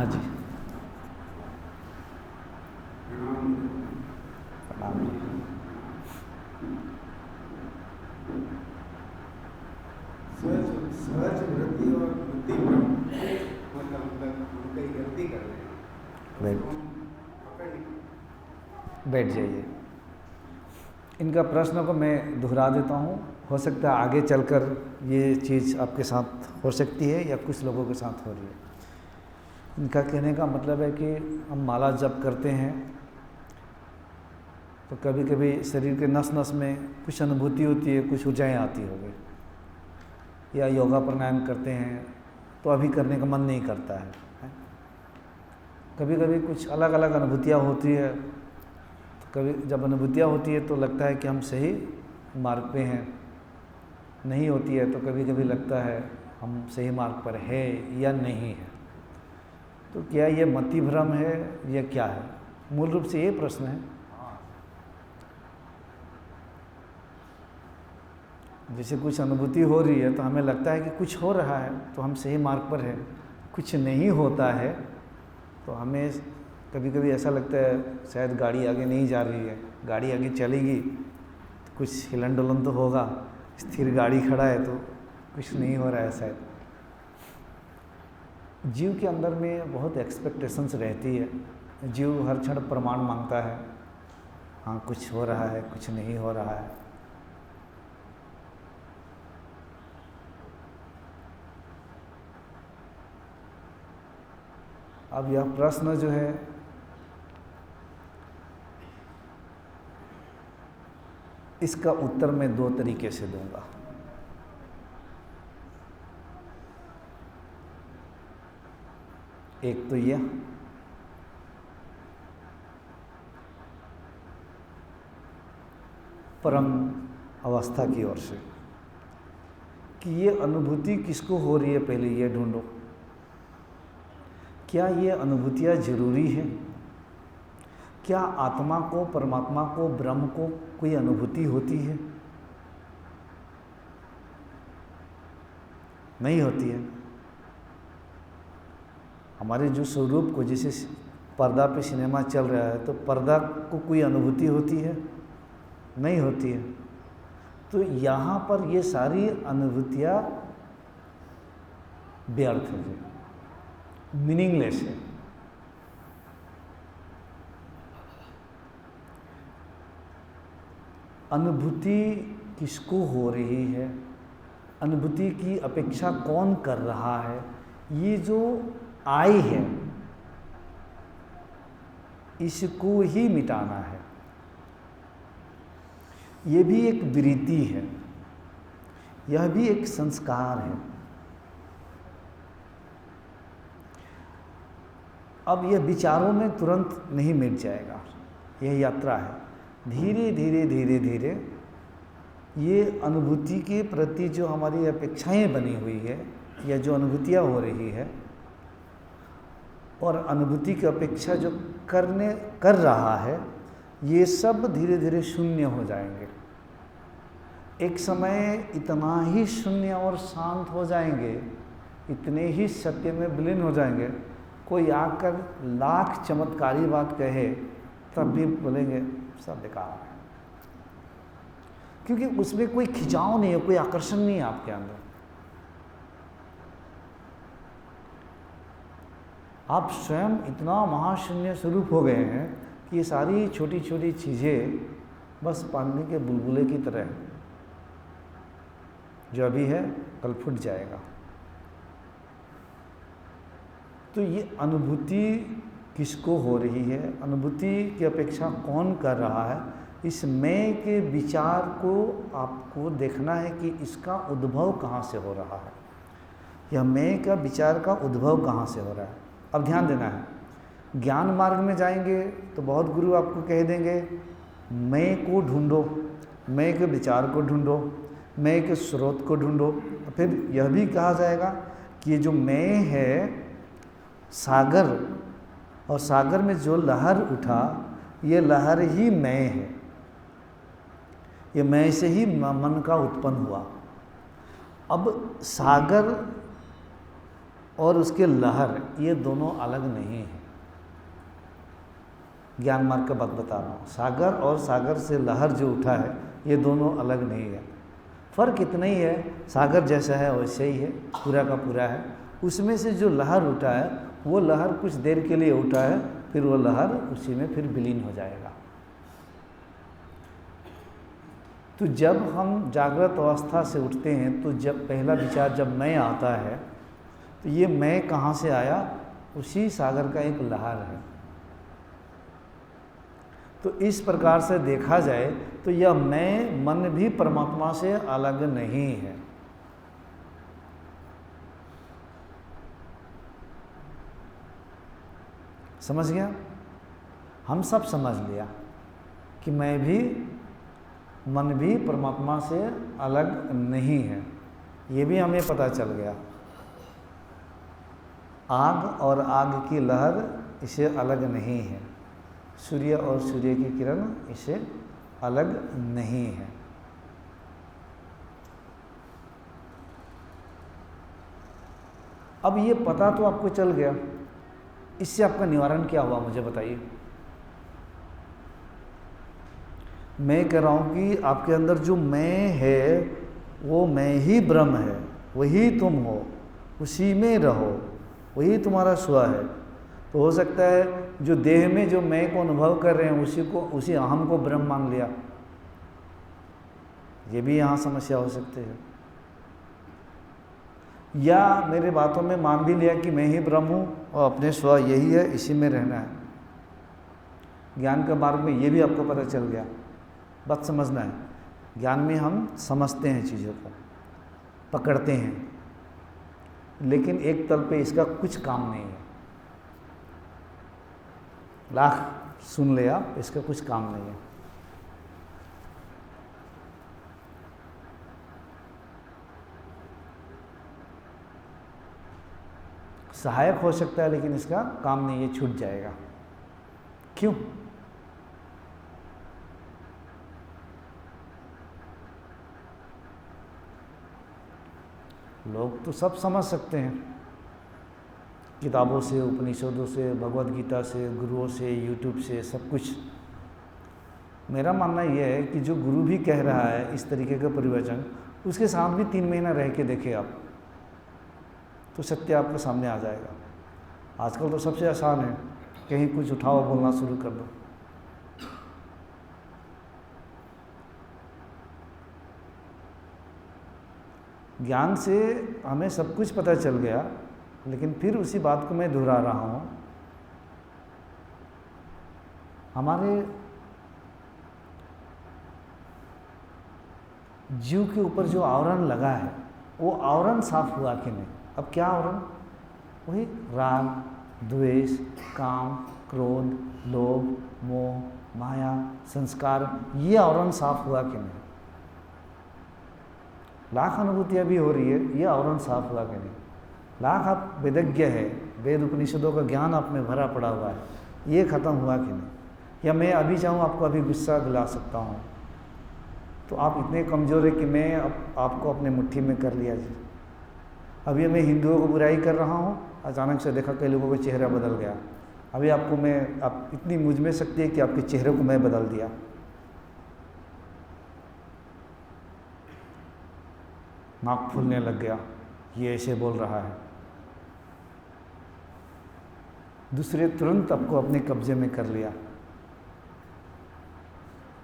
जी, प्रणाम जी। सहज वृत्ति और बुद्धि मतलब हम कई गलती कर रहे हैं बैठ तो हम पकड़ नहीं। बैठ जाइए। इनका प्रश्न को मैं दोहरा देता हूँ, हो सकता है आगे चलकर ये चीज़ आपके साथ हो सकती है या कुछ लोगों के साथ हो रही है। इनका कहने का मतलब है कि हम माला जप करते हैं तो कभी कभी शरीर के नस नस में कुछ अनुभूति होती है, कुछ ऊर्जाएँ आती होगी, या योगा प्राणायाम करते हैं तो अभी करने का मन नहीं करता है। कभी कभी कुछ अलग अलग अनुभूतियाँ होती है, तो कभी जब अनुभूतियाँ होती है तो लगता है कि हम सही मार्ग पे हैं, नहीं होती है तो कभी कभी लगता है हम सही मार्ग पर है या नहीं है। तो क्या ये मति भ्रम है या क्या है? मूल रूप से ये प्रश्न है। जैसे कुछ अनुभूति हो रही है तो हमें लगता है कि कुछ हो रहा है तो हम सही मार्ग पर हैं, कुछ नहीं होता है तो हमें कभी कभी ऐसा लगता है शायद गाड़ी आगे नहीं जा रही है, गाड़ी आगे चलेगी तो कुछ हिलन डुलन तो होगा, स्थिर गाड़ी खड़ा है तो कुछ नहीं हो रहा है शायद। जीव के अंदर में बहुत एक्सपेक्टेशंस रहती है, जीव हर क्षण प्रमाण मांगता है, हाँ कुछ हो रहा है, कुछ नहीं हो रहा है। अब यह प्रश्न जो है इसका उत्तर मैं दो तरीके से दूंगा। एक तो यह परम अवस्था की ओर से कि ये अनुभूति किसको हो रही है, पहले ये ढूंढो। क्या ये अनुभूतियाँ जरूरी है? क्या आत्मा को, परमात्मा को, ब्रह्म को कोई अनुभूति होती है? नहीं होती है। हमारे जो स्वरूप को, जैसे पर्दा पे सिनेमा चल रहा है तो पर्दा को कोई अनुभूति होती है? नहीं होती है। तो यहाँ पर ये सारी अनुभूतियाँ व्यर्थ है, मीनिंगलेस है। अनुभूति किसको हो रही है, अनुभूति की अपेक्षा कौन कर रहा है, ये जो आई है इसको ही मिटाना है। ये भी एक वृत्ति है, यह भी एक संस्कार है। अब यह विचारों में तुरंत नहीं मिट जाएगा, यह यात्रा है। धीरे धीरे धीरे धीरे ये अनुभूति के प्रति जो हमारी अपेक्षाएं बनी हुई है या जो अनुभूतियाँ हो रही है और अनुभूति की अपेक्षा जो कर रहा है, ये सब धीरे धीरे शून्य हो जाएंगे। एक समय इतना ही शून्य और शांत हो जाएंगे, इतने ही सत्य में विलीन हो जाएंगे, कोई आकर लाख चमत्कारी बात कहे तब भी बोलेंगे सब बेकार है, क्योंकि उसमें कोई खिंचाव नहीं है, कोई आकर्षण नहीं है आपके अंदर। आप स्वयं इतना महाशून्य स्वरूप हो गए हैं कि ये सारी छोटी छोटी चीज़ें बस पानी के बुलबुले की तरह है, जो अभी है कल फूट जाएगा। तो ये अनुभूति किसको हो रही है, अनुभूति की अपेक्षा कौन कर रहा है, इस मैं के विचार को आपको देखना है कि इसका उद्भव कहाँ से हो रहा है। यह मैं का विचार का उद्भव कहाँ से हो रहा है। अब ध्यान देना है। ज्ञान मार्ग में जाएंगे तो बहुत गुरु आपको कह देंगे मैं को ढूंढो, मैं के विचार को ढूंढो, मैं के स्रोत को ढूंढो। फिर यह भी कहा जाएगा कि ये जो मैं है सागर, और सागर में जो लहर उठा ये लहर ही मैं है, ये मैं से ही मन का उत्पन्न हुआ। अब सागर और उसके लहर, ये दोनों अलग नहीं हैं। ज्ञान मार्ग का बात बता रहा हूँ। सागर और सागर से लहर जो उठा है, ये दोनों अलग नहीं है। फ़र्क इतना ही है, सागर जैसा है वैसे ही है, पूरा का पूरा है। उसमें से जो लहर उठा है, वो लहर कुछ देर के लिए उठा है, फिर वो लहर उसी में फिर विलीन हो जाएगा। तो जब हम जागृत अवस्था से उठते हैं, तो जब पहला विचार जब मैं आता है, तो ये मैं कहाँ से आया? उसी सागर का एक लहर है। तो इस प्रकार से देखा जाए तो यह मैं मन भी परमात्मा से अलग नहीं है। समझ गया? हम सब समझ लिया कि मैं भी, मन भी परमात्मा से अलग नहीं है। ये भी हमें पता चल गया। आग और आग की लहर इसे अलग नहीं है। सूर्य और सूर्य की किरण इसे अलग नहीं है। अब ये पता तो आपको चल गया, इससे आपका निवारण क्या हुआ, मुझे बताइए। मैं कह रहा हूँ कि आपके अंदर जो मैं है, वो मैं ही ब्रह्म है, वही तुम हो, उसी में रहो, वही तुम्हारा स्व है। तो हो सकता है जो देह में जो मैं को अनुभव कर रहे हैं, उसी अहम को ब्रह्म मान लिया। ये भी यहाँ समस्या हो सकती है। या मेरे बातों में मान भी लिया कि मैं ही ब्रह्म हूँ और अपने स्व यही है, इसी में रहना है। ज्ञान के मार्ग में ये भी आपको पता चल गया। बात समझना है, ज्ञान में हम समझते हैं, चीज़ों को पकड़ते हैं, लेकिन एक तल पे इसका कुछ काम नहीं है। लाख सुन ले आप, इसका कुछ काम नहीं है। सहायक हो सकता है, लेकिन इसका काम नहीं, ये छूट जाएगा। क्यों? लोग तो सब समझ सकते हैं, किताबों से, उपनिषदों से, भगवत गीता से, गुरुओं से, यूट्यूब से, सब कुछ। मेरा मानना यह है कि जो गुरु भी कह रहा है इस तरीके का परिवचन, उसके साथ भी 3 महीना रह के देखे आप, तो सत्य आपके सामने आ जाएगा। आजकल तो सबसे आसान है, कहीं कुछ उठाओ, बोलना शुरू कर दो। ज्ञान से हमें सब कुछ पता चल गया, लेकिन फिर उसी बात को मैं दोहरा रहा हूँ। हमारे जीव के ऊपर जो आवरण लगा है, वो आवरण साफ हुआ कि नहीं? अब क्या आवरण? वही राग, द्वेष, काम, क्रोध, लोभ, मोह, माया, संस्कार, ये आवरण साफ हुआ कि नहीं? लाख अनुभूतियाँ भी हो रही है, ये आवरण साफ हुआ कि नहीं? लाख आप वेदज्ञ है, वेद उपनिषदों का ज्ञान आप में भरा पड़ा हुआ है, ये खत्म हुआ कि नहीं? या मैं अभी चाहूँ आपको अभी गुस्सा दिला सकता हूँ, तो आप इतने कमज़ोर है कि मैं आपको अपने मुट्ठी में कर लिया जी। अभी मैं हिंदुओं को बुराई कर रहा हूँ, अचानक से देखा कई लोगों का चेहरा बदल गया। अभी आपको मैं, आप इतनी मुझ में शक्ति है कि आपके चेहरे को मैं बदल दिया। नाक फूलने लग गया, ये ऐसे बोल रहा है। दूसरे तुरंत आपको अपने कब्जे में कर लिया।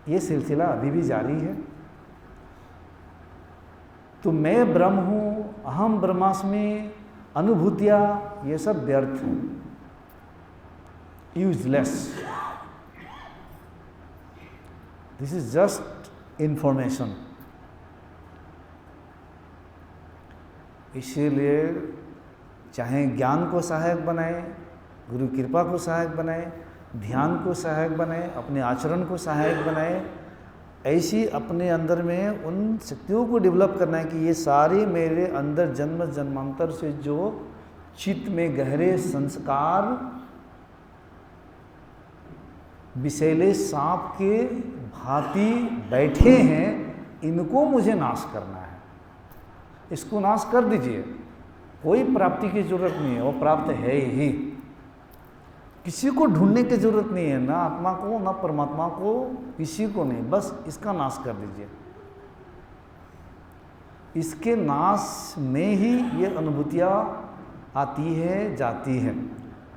ये सिलसिला अभी भी जारी है। तो मैं ब्रह्म हूँ, अहम ब्रह्मास्मि, अनुभूतियाँ, ये सब व्यर्थ है, useless. This is just information. इसीलिए चाहे ज्ञान को सहायक बनाए, गुरु कृपा को सहायक बनाए, ध्यान को सहायक बनाए, अपने आचरण को सहायक बनाए, ऐसी अपने अंदर में उन शक्तियों को डेवलप करना है कि ये सारे मेरे अंदर जन्म जन्मांतर से जो चित्त में गहरे संस्कार विषैले सांप के भांति बैठे हैं, इनको मुझे नाश करना है। इसको नाश कर दीजिए, कोई प्राप्ति की जरूरत नहीं है, वो प्राप्त है ही। किसी को ढूंढने की जरूरत नहीं है, ना आत्मा को ना परमात्मा को, किसी को नहीं, बस इसका नाश कर दीजिए। इसके नाश में ही ये अनुभूतियाँ आती है जाती है।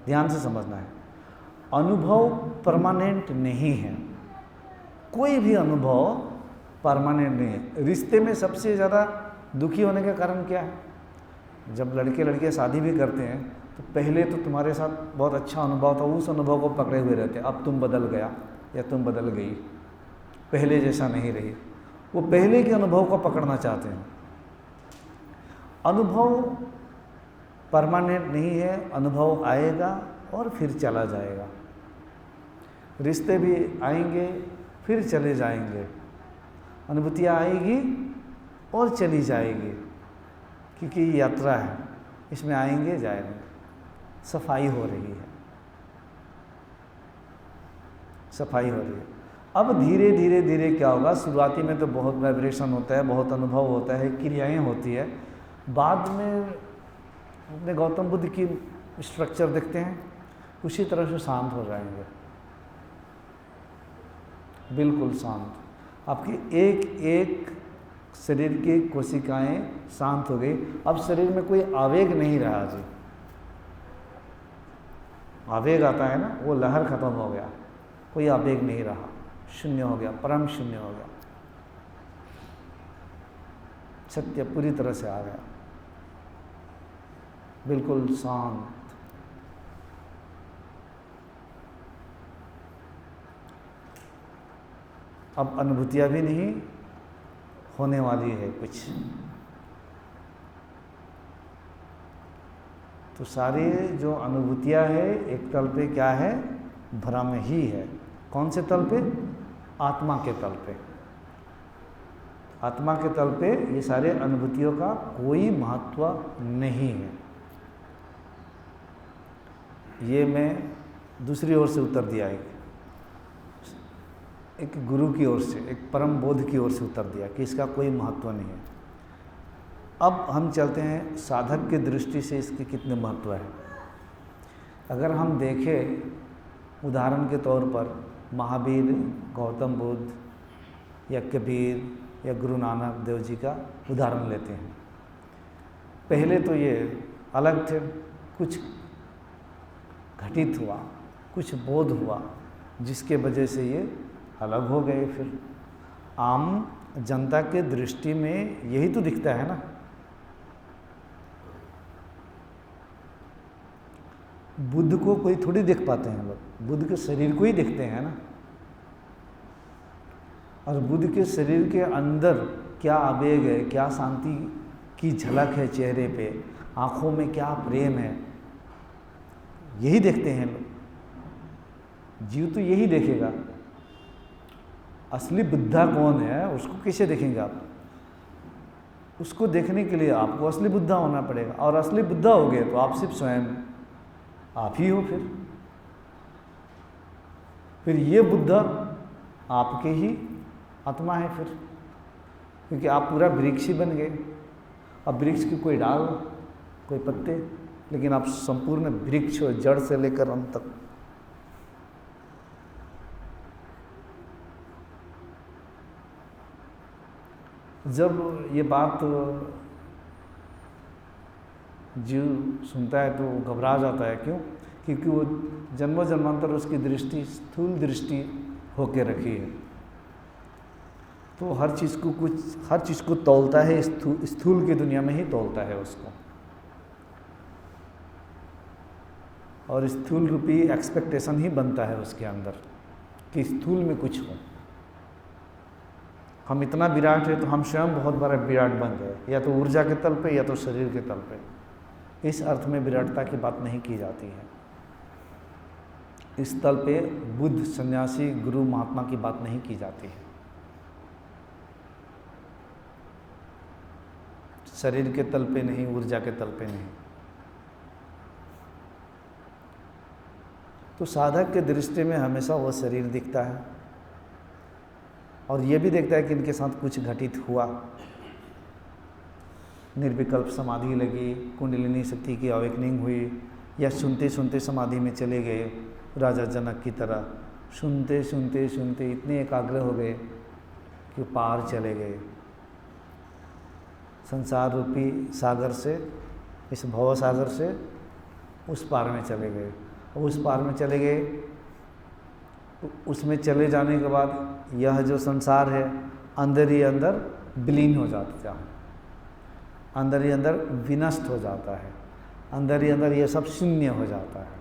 ध्यान से समझना है, अनुभव परमानेंट नहीं है, कोई भी अनुभव परमानेंट नहीं है। रिश्ते में सबसे ज़्यादा दुखी होने का कारण क्या है? जब लड़के लड़कियाँ शादी भी करते हैं तो पहले तो तुम्हारे साथ बहुत अच्छा अनुभव था, उस अनुभव को पकड़े हुए रहते हैं। अब तुम बदल गया या तुम बदल गई, पहले जैसा नहीं रही, वो पहले के अनुभव को पकड़ना चाहते हैं। अनुभव परमानेंट नहीं है, अनुभव आएगा और फिर चला जाएगा। रिश्ते भी आएंगे फिर चले जाएंगे, अनुभूतियाँ आएगी और चली जाएगी, क्योंकि ये यात्रा है, इसमें आएंगे जाएंगे। सफाई हो रही है, सफाई हो रही है। अब धीरे धीरे धीरे क्या होगा, शुरुआती में तो बहुत वाइब्रेशन होता है, बहुत अनुभव होता है, क्रियाएं होती है। बाद में अपने गौतम बुद्ध की स्ट्रक्चर देखते हैं, उसी तरह से शांत हो जाएंगे, बिल्कुल शांत। आपकी एक एक शरीर की कोशिकाएं शांत हो गई। अब शरीर में कोई आवेग नहीं रहा जी। आवेग आता है ना, वो लहर खत्म हो गया, कोई आवेग नहीं रहा, शून्य हो गया, परम शून्य हो गया, सत्य पूरी तरह से आ गया, बिल्कुल शांत। अब अनुभूतियाँ भी नहीं होने वाली है कुछ, तो सारी जो अनुभूतियाँ है एक तल पे क्या है, भ्रम ही है। कौन से तल पे? आत्मा के तल पे। आत्मा के तल पे ये सारे अनुभूतियों का कोई महत्व नहीं है। ये मैं दूसरी ओर से उत्तर दिया, एक गुरु की ओर से, एक परम बोध की ओर से उत्तर दिया कि इसका कोई महत्व नहीं है। अब हम चलते हैं साधक की दृष्टि से इसके कितने महत्व है। अगर हम देखें उदाहरण के तौर पर महावीर, गौतम बुद्ध या कबीर या गुरु नानक देव जी का उदाहरण लेते हैं। पहले तो ये अलग थे, कुछ घटित हुआ, कुछ बोध हुआ, जिसके वजह से ये अलग हो गए। फिर आम जनता के दृष्टि में यही तो दिखता है ना। बुद्ध को कोई थोड़ी देख पाते हैं लोग, बुद्ध के शरीर को ही देखते हैं ना। और बुद्ध के शरीर के अंदर क्या आवेग है, क्या शांति की झलक है चेहरे पे, आँखों में क्या प्रेम है, यही देखते हैं लोग। जीव तो यही देखेगा। असली बुद्धा कौन है उसको कैसे देखेंगे आप? उसको देखने के लिए आपको असली बुद्धा होना पड़ेगा, और असली बुद्धा हो गए तो आप सिर्फ स्वयं आप ही हो। फिर ये बुद्धा आपके ही आत्मा है फिर, क्योंकि आप पूरा वृक्ष ही बन गए। अब वृक्ष की कोई डाल, कोई पत्ते, लेकिन आप संपूर्ण वृक्ष हो, जड़ से लेकर अंत तक। जब ये बात जीव सुनता है तो वो घबरा जाता है। क्यों? क्योंकि वो जन्मों जन्मांतर उसकी दृष्टि स्थूल दृष्टि होके रखी है, तो हर चीज़ को तौलता है, स्थूल की दुनिया में ही तौलता है उसको। और स्थूल रूपी एक्सपेक्टेशन ही बनता है उसके अंदर कि स्थूल में कुछ हो। हम इतना विराट है तो हम स्वयं बहुत बड़ा विराट बन गए, या तो ऊर्जा के तल पे या तो शरीर के तल पे। इस अर्थ में विराटता की बात नहीं की जाती है। इस तल पे बुद्ध, सन्यासी, गुरु, महात्मा की बात नहीं की जाती है। शरीर के तल पे नहीं, ऊर्जा के तल पे नहीं। तो साधक के दृष्टि में हमेशा वो शरीर दिखता है, और ये भी देखता है कि इनके साथ कुछ घटित हुआ। निर्विकल्प समाधि लगी, कुंडलिनी शक्ति की अवेकनिंग हुई, या सुनते सुनते समाधि में चले गए राजा जनक की तरह, सुनते सुनते सुनते इतने एकाग्र हो गए कि पार चले गए, संसार रूपी सागर से, इस भव सागर से उस पार में चले गए। और उस पार में चले गए तो उसमें चले जाने के बाद यह जो संसार है अंदर ही अंदर विलीन हो जाता है, अंदर ही अंदर विनष्ट हो जाता है, अंदर ही अंदर यह सब शून्य हो जाता है।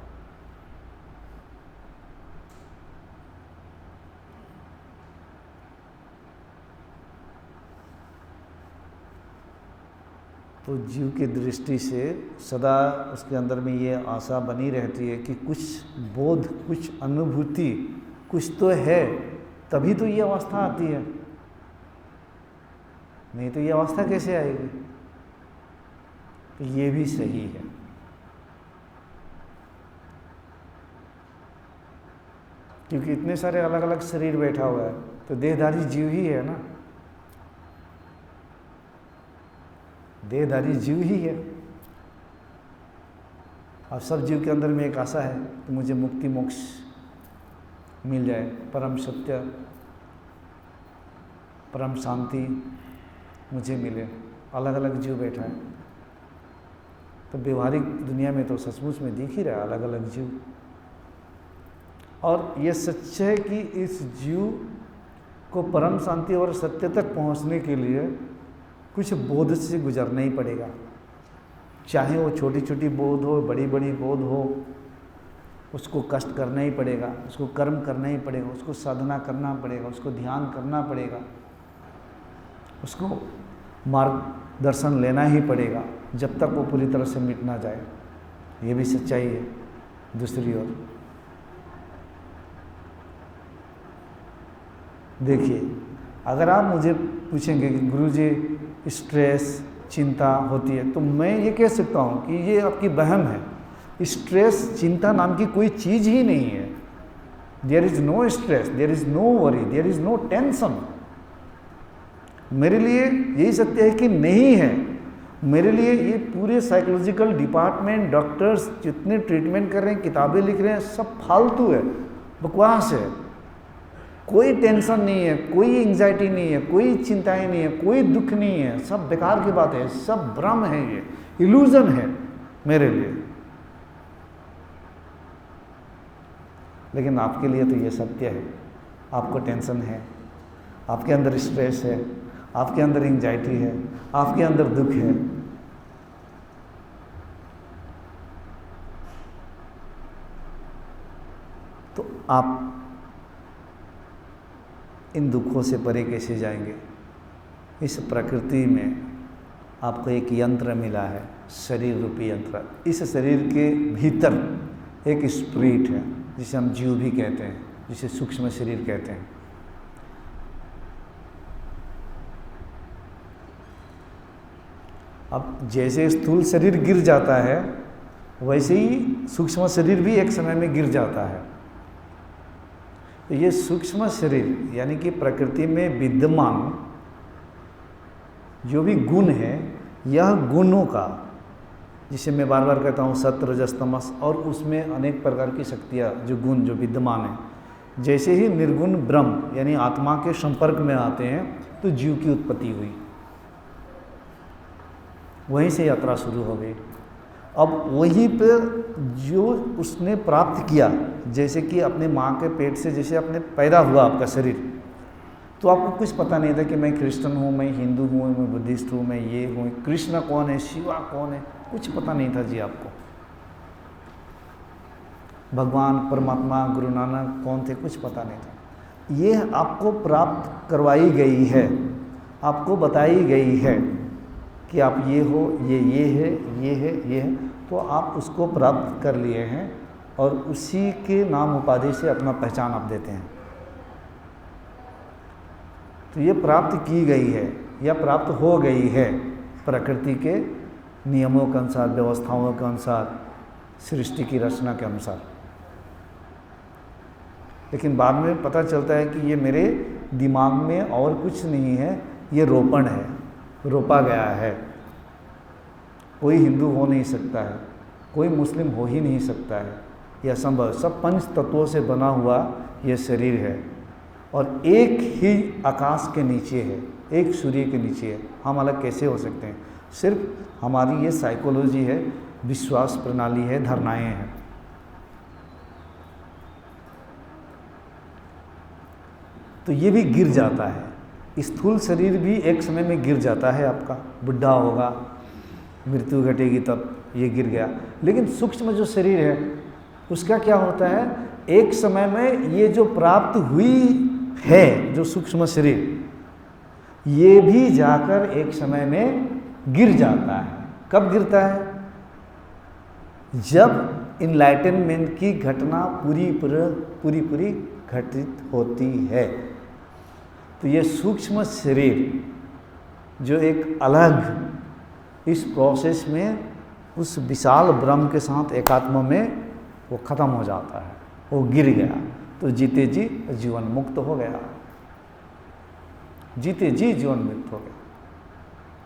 तो जीव की दृष्टि से सदा उसके अंदर में ये आशा बनी रहती है कि कुछ बोध, कुछ अनुभूति, कुछ तो है, तभी तो ये अवस्था आती है, नहीं तो ये अवस्था कैसे आएगी। तो ये भी सही है। क्योंकि इतने सारे अलग अलग शरीर बैठा हुआ है, तो देहधारी जीव ही है ना, देहधारी जीव ही है। और सब जीव के अंदर में एक आशा है कि मुझे मुक्ति मोक्ष मिल जाए, परम सत्य, परम शांति मुझे मिले। अलग अलग जीव बैठा है, तो व्यवहारिक दुनिया में तो सचमुच में दिख ही रहा है अलग अलग जीव। और ये सच है कि इस जीव को परम शांति और सत्य तक पहुंचने के लिए कुछ बोध से गुजरना ही पड़ेगा, चाहे वो छोटी छोटी बोध हो, बड़ी बड़ी बोध हो, उसको कष्ट करना ही पड़ेगा, उसको कर्म करना ही पड़ेगा, उसको साधना करना पड़ेगा, उसको ध्यान करना पड़ेगा, उसको मार्गदर्शन लेना ही पड़ेगा, जब तक वो पूरी तरह से मिट ना जाए। ये भी सच्चाई है। दूसरी ओर देखिए, अगर आप मुझे पूछेंगे कि गुरुजी स्ट्रेस, चिंता होती है, तो मैं ये कह सकता हूँ कि ये आपकी वहम है। स्ट्रेस, चिंता नाम की कोई चीज़ ही नहीं है। There is no stress, there is no worry, there is no tension. मेरे लिए यही सत्य है कि नहीं है। मेरे लिए ये पूरे साइकोलॉजिकल डिपार्टमेंट, डॉक्टर्स जितने ट्रीटमेंट कर रहे हैं, किताबें लिख रहे हैं, सब फालतू है, बकवास है। कोई टेंशन नहीं है, कोई एंग्जाइटी नहीं है, कोई चिंताएं नहीं है, कोई दुख नहीं है, सब बेकार की बात है, सब भ्रम है, ये इल्यूजन है मेरे लिए। लेकिन आपके लिए तो ये सत्य है। आपको टेंशन है, आपके अंदर स्ट्रेस है, आपके अंदर एंग्जाइटी है, आपके अंदर दुख है। तो आप इन दुखों से परे कैसे जाएंगे। इस प्रकृति में आपको एक यंत्र मिला है, शरीर रूपी यंत्र। इस शरीर के भीतर एक स्पिरिट है, जिसे हम जीव भी कहते हैं, जिसे सूक्ष्म शरीर कहते हैं। अब जैसे स्थूल शरीर गिर जाता है, वैसे ही सूक्ष्म शरीर भी एक समय में गिर जाता है। तो ये सूक्ष्म शरीर यानी कि प्रकृति में विद्यमान जो भी गुण है, यह गुणों का, जिसे मैं बार बार कहता हूँ सत्व रजस तमस, और उसमें अनेक प्रकार की शक्तियाँ, जो गुण जो विद्यमान है, जैसे ही निर्गुण ब्रह्म यानी आत्मा के संपर्क में आते हैं तो जीव की उत्पत्ति हुई। वहीं से यात्रा शुरू हो गई। अब वहीं पर जो उसने प्राप्त किया, जैसे कि अपने माँ के पेट से जैसे अपने पैदा हुआ आपका शरीर, तो आपको कुछ पता नहीं था कि मैं क्रिश्चियन हूँ, मैं हिंदू हूँ, मैं बुद्धिस्ट हूँ, मैं ये हूँ, कृष्ण कौन है, शिवा कौन है, कुछ पता नहीं था जी आपको। भगवान परमात्मा गुरु नानक कौन थे, कुछ पता नहीं था। ये आपको प्राप्त करवाई गई है, आपको बताई गई है कि आप ये हो, ये है, ये है, ये है, तो आप उसको प्राप्त कर लिए हैं और उसी के नाम उपाधि से अपना पहचान आप देते हैं। तो ये प्राप्त की गई है या प्राप्त हो गई है प्रकृति के नियमों के अनुसार, व्यवस्थाओं के अनुसार, सृष्टि की रचना के अनुसार। लेकिन बाद में पता चलता है कि ये मेरे दिमाग में और कुछ नहीं है, ये रोपण है, रोपा गया है। कोई हिंदू हो नहीं सकता है, कोई मुस्लिम हो ही नहीं सकता है, यह असंभव। सब पंच तत्वों से बना हुआ यह शरीर है और एक ही आकाश के नीचे है, एक सूर्य के नीचे है। हम अलग कैसे हो सकते हैं? सिर्फ हमारी ये साइकोलॉजी है, विश्वास प्रणाली है, धारणाएं हैं। तो ये भी गिर जाता है, स्थूल शरीर भी एक समय में गिर जाता है आपका, बुढ़ा होगा, मृत्यु घटेगी तब ये गिर गया। लेकिन सूक्ष्म जो शरीर है उसका क्या होता है, एक समय में ये जो प्राप्त हुई है जो सूक्ष्म शरीर, ये भी जाकर एक समय में गिर जाता है। कब गिरता है? जब इनलाइटनमेंट की घटना पूरी घटित होती है। तो ये सूक्ष्म शरीर जो एक अलग इस प्रोसेस में उस विशाल ब्रह्म के साथ एकात्म में वो खत्म हो जाता है, वो गिर गया। तो जीते जी जीवन मुक्त हो गया, जीते जी जीवन मुक्त हो गया।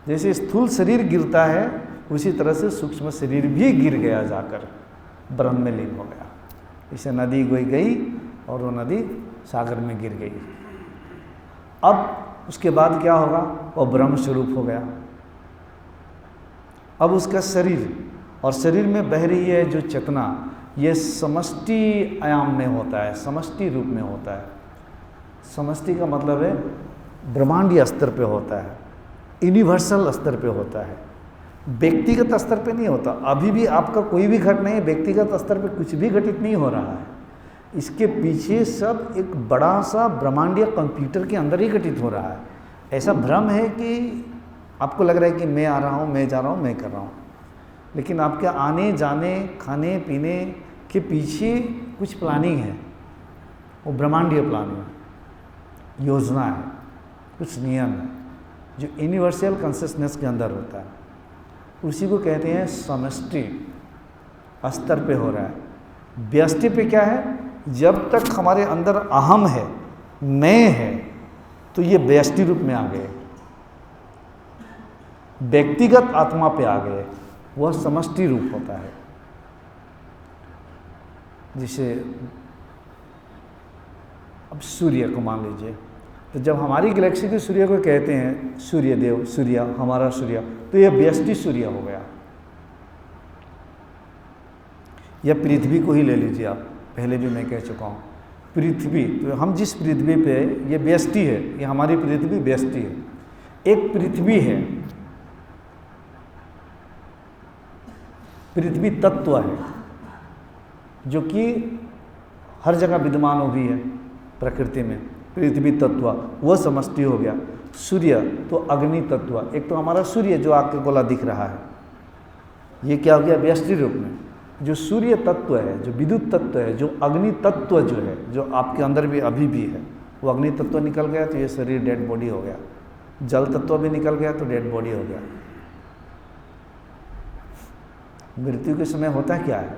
जैसे स्थूल शरीर गिरता है उसी तरह से सूक्ष्म शरीर भी गिर गया, जाकर ब्रह्म में लीन हो गया। इसे नदी गई और वो नदी सागर में गिर गई। अब उसके बाद क्या होगा? वो ब्रह्म स्वरूप हो गया। अब उसका शरीर, और शरीर में बह रही है जो चेतना, ये समष्टि आयाम में होता है, समष्टि रूप में होता है। समष्टि का मतलब है ब्रह्मांडीय स्तर पे होता है, यूनिवर्सल स्तर पे होता है, व्यक्तिगत स्तर पे नहीं होता। अभी भी आपका कोई भी घट नहीं है, व्यक्तिगत स्तर पे कुछ भी घटित नहीं हो रहा है। इसके पीछे सब एक बड़ा सा ब्रह्मांडीय कंप्यूटर के अंदर ही घटित हो रहा है। ऐसा भ्रम है कि आपको लग रहा है कि मैं आ रहा हूँ, मैं जा रहा हूँ, मैं कर रहा हूँ, लेकिन आपके आने जाने, खाने पीने के पीछे कुछ प्लानिंग है, वो ब्रह्मांडीय प्लानिंग है, योजना है, कुछ नियम है जो यूनिवर्सल कॉन्शियसनेस के अंदर होता है। उसी को कहते हैं समष्टि स्तर पे हो रहा है। व्यष्टि पे क्या है? जब तक हमारे अंदर अहम है, मैं है, तो ये व्यष्टि रूप में आ गए, व्यक्तिगत आत्मा पे आ गए, वह समष्टि रूप होता है। जिसे अब सूर्य को मान लीजिए, तो जब हमारी गैलेक्सी के सूर्य को कहते हैं सूर्य देव, सूर्य हमारा सूर्य, तो यह व्यष्टि सूर्य हो गया। या पृथ्वी को ही ले लीजिए आप, पहले भी मैं कह चुका हूँ, पृथ्वी, तो हम जिस पृथ्वी पे, ये व्यष्टि है, ये हमारी पृथ्वी व्यष्टि है। एक पृथ्वी है, पृथ्वी तत्व है जो कि हर जगह विद्यमान हो भी है प्रकृति में, पृथ्वी तत्व, वह समष्टि हो गया। सूर्य तो अग्नि तत्व, एक तो हमारा सूर्य जो आग के गोला दिख रहा है, ये क्या हो गया? व्यष्टि रूप में। जो सूर्य तत्व है, जो विद्युत तत्व है, जो अग्नि तत्व जो है, जो आपके अंदर भी अभी भी है, वो अग्नि तत्व निकल गया तो ये शरीर डेड बॉडी हो गया। जल तत्व भी निकल गया तो डेड बॉडी हो गया। मृत्यु के समय होता क्या है?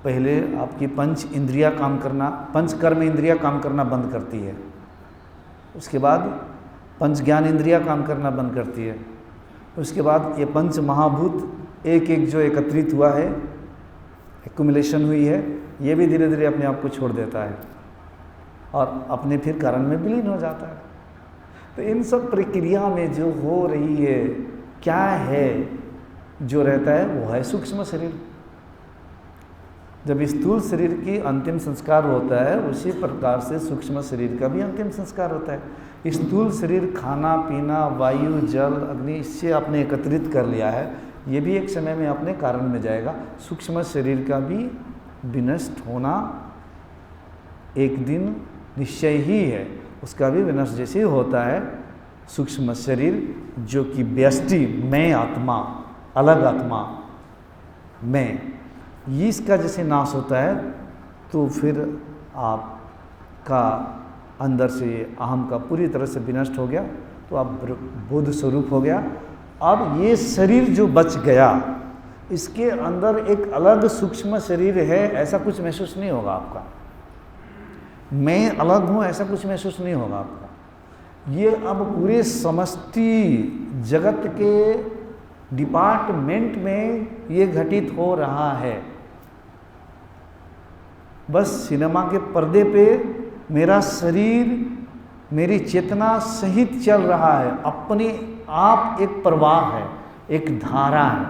पहले आपकी पंच इंद्रियां काम करना, पंच कर्म इंद्रियां काम करना बंद करती है, उसके बाद पंच ज्ञान इंद्रियां काम करना बंद करती है, उसके बाद ये पंच महाभूत एक एक जो एकत्रित हुआ है, एक्युमुलेशन हुई है, ये भी धीरे धीरे अपने आप को छोड़ देता है और अपने फिर कारण में विलीन हो जाता है। तो इन सब प्रक्रिया में जो हो रही है, क्या है जो रहता है, वो है सूक्ष्म शरीर। जब स्थूल शरीर की अंतिम संस्कार होता है, उसी प्रकार से सूक्ष्म शरीर का भी अंतिम संस्कार होता है। स्थूल शरीर खाना पीना, वायु, जल, अग्नि, इससे आपने एकत्रित कर लिया है, ये भी एक समय में अपने कारण में जाएगा। सूक्ष्म शरीर का भी विनष्ट होना एक दिन निश्चय ही है, उसका भी विनष्ट जैसे होता है सूक्ष्म शरीर, जो कि व्यष्टि, मैं आत्मा, अलग आत्मा, मैं, ये इसका जैसे नाश होता है, तो फिर आपका अंदर से अहम का पूरी तरह से विनष्ट हो गया, तो आप बुद्ध स्वरूप हो गया। अब ये शरीर जो बच गया, इसके अंदर एक अलग सूक्ष्म शरीर है, ऐसा कुछ महसूस नहीं होगा आपका। मैं अलग हूँ ऐसा कुछ महसूस नहीं होगा आपका। ये अब पूरे समष्टि जगत के डिपार्टमेंट में ये घटित हो रहा है। बस सिनेमा के पर्दे पे मेरा शरीर, मेरी चेतना सहित चल रहा है, अपने आप एक प्रवाह है, एक धारा है,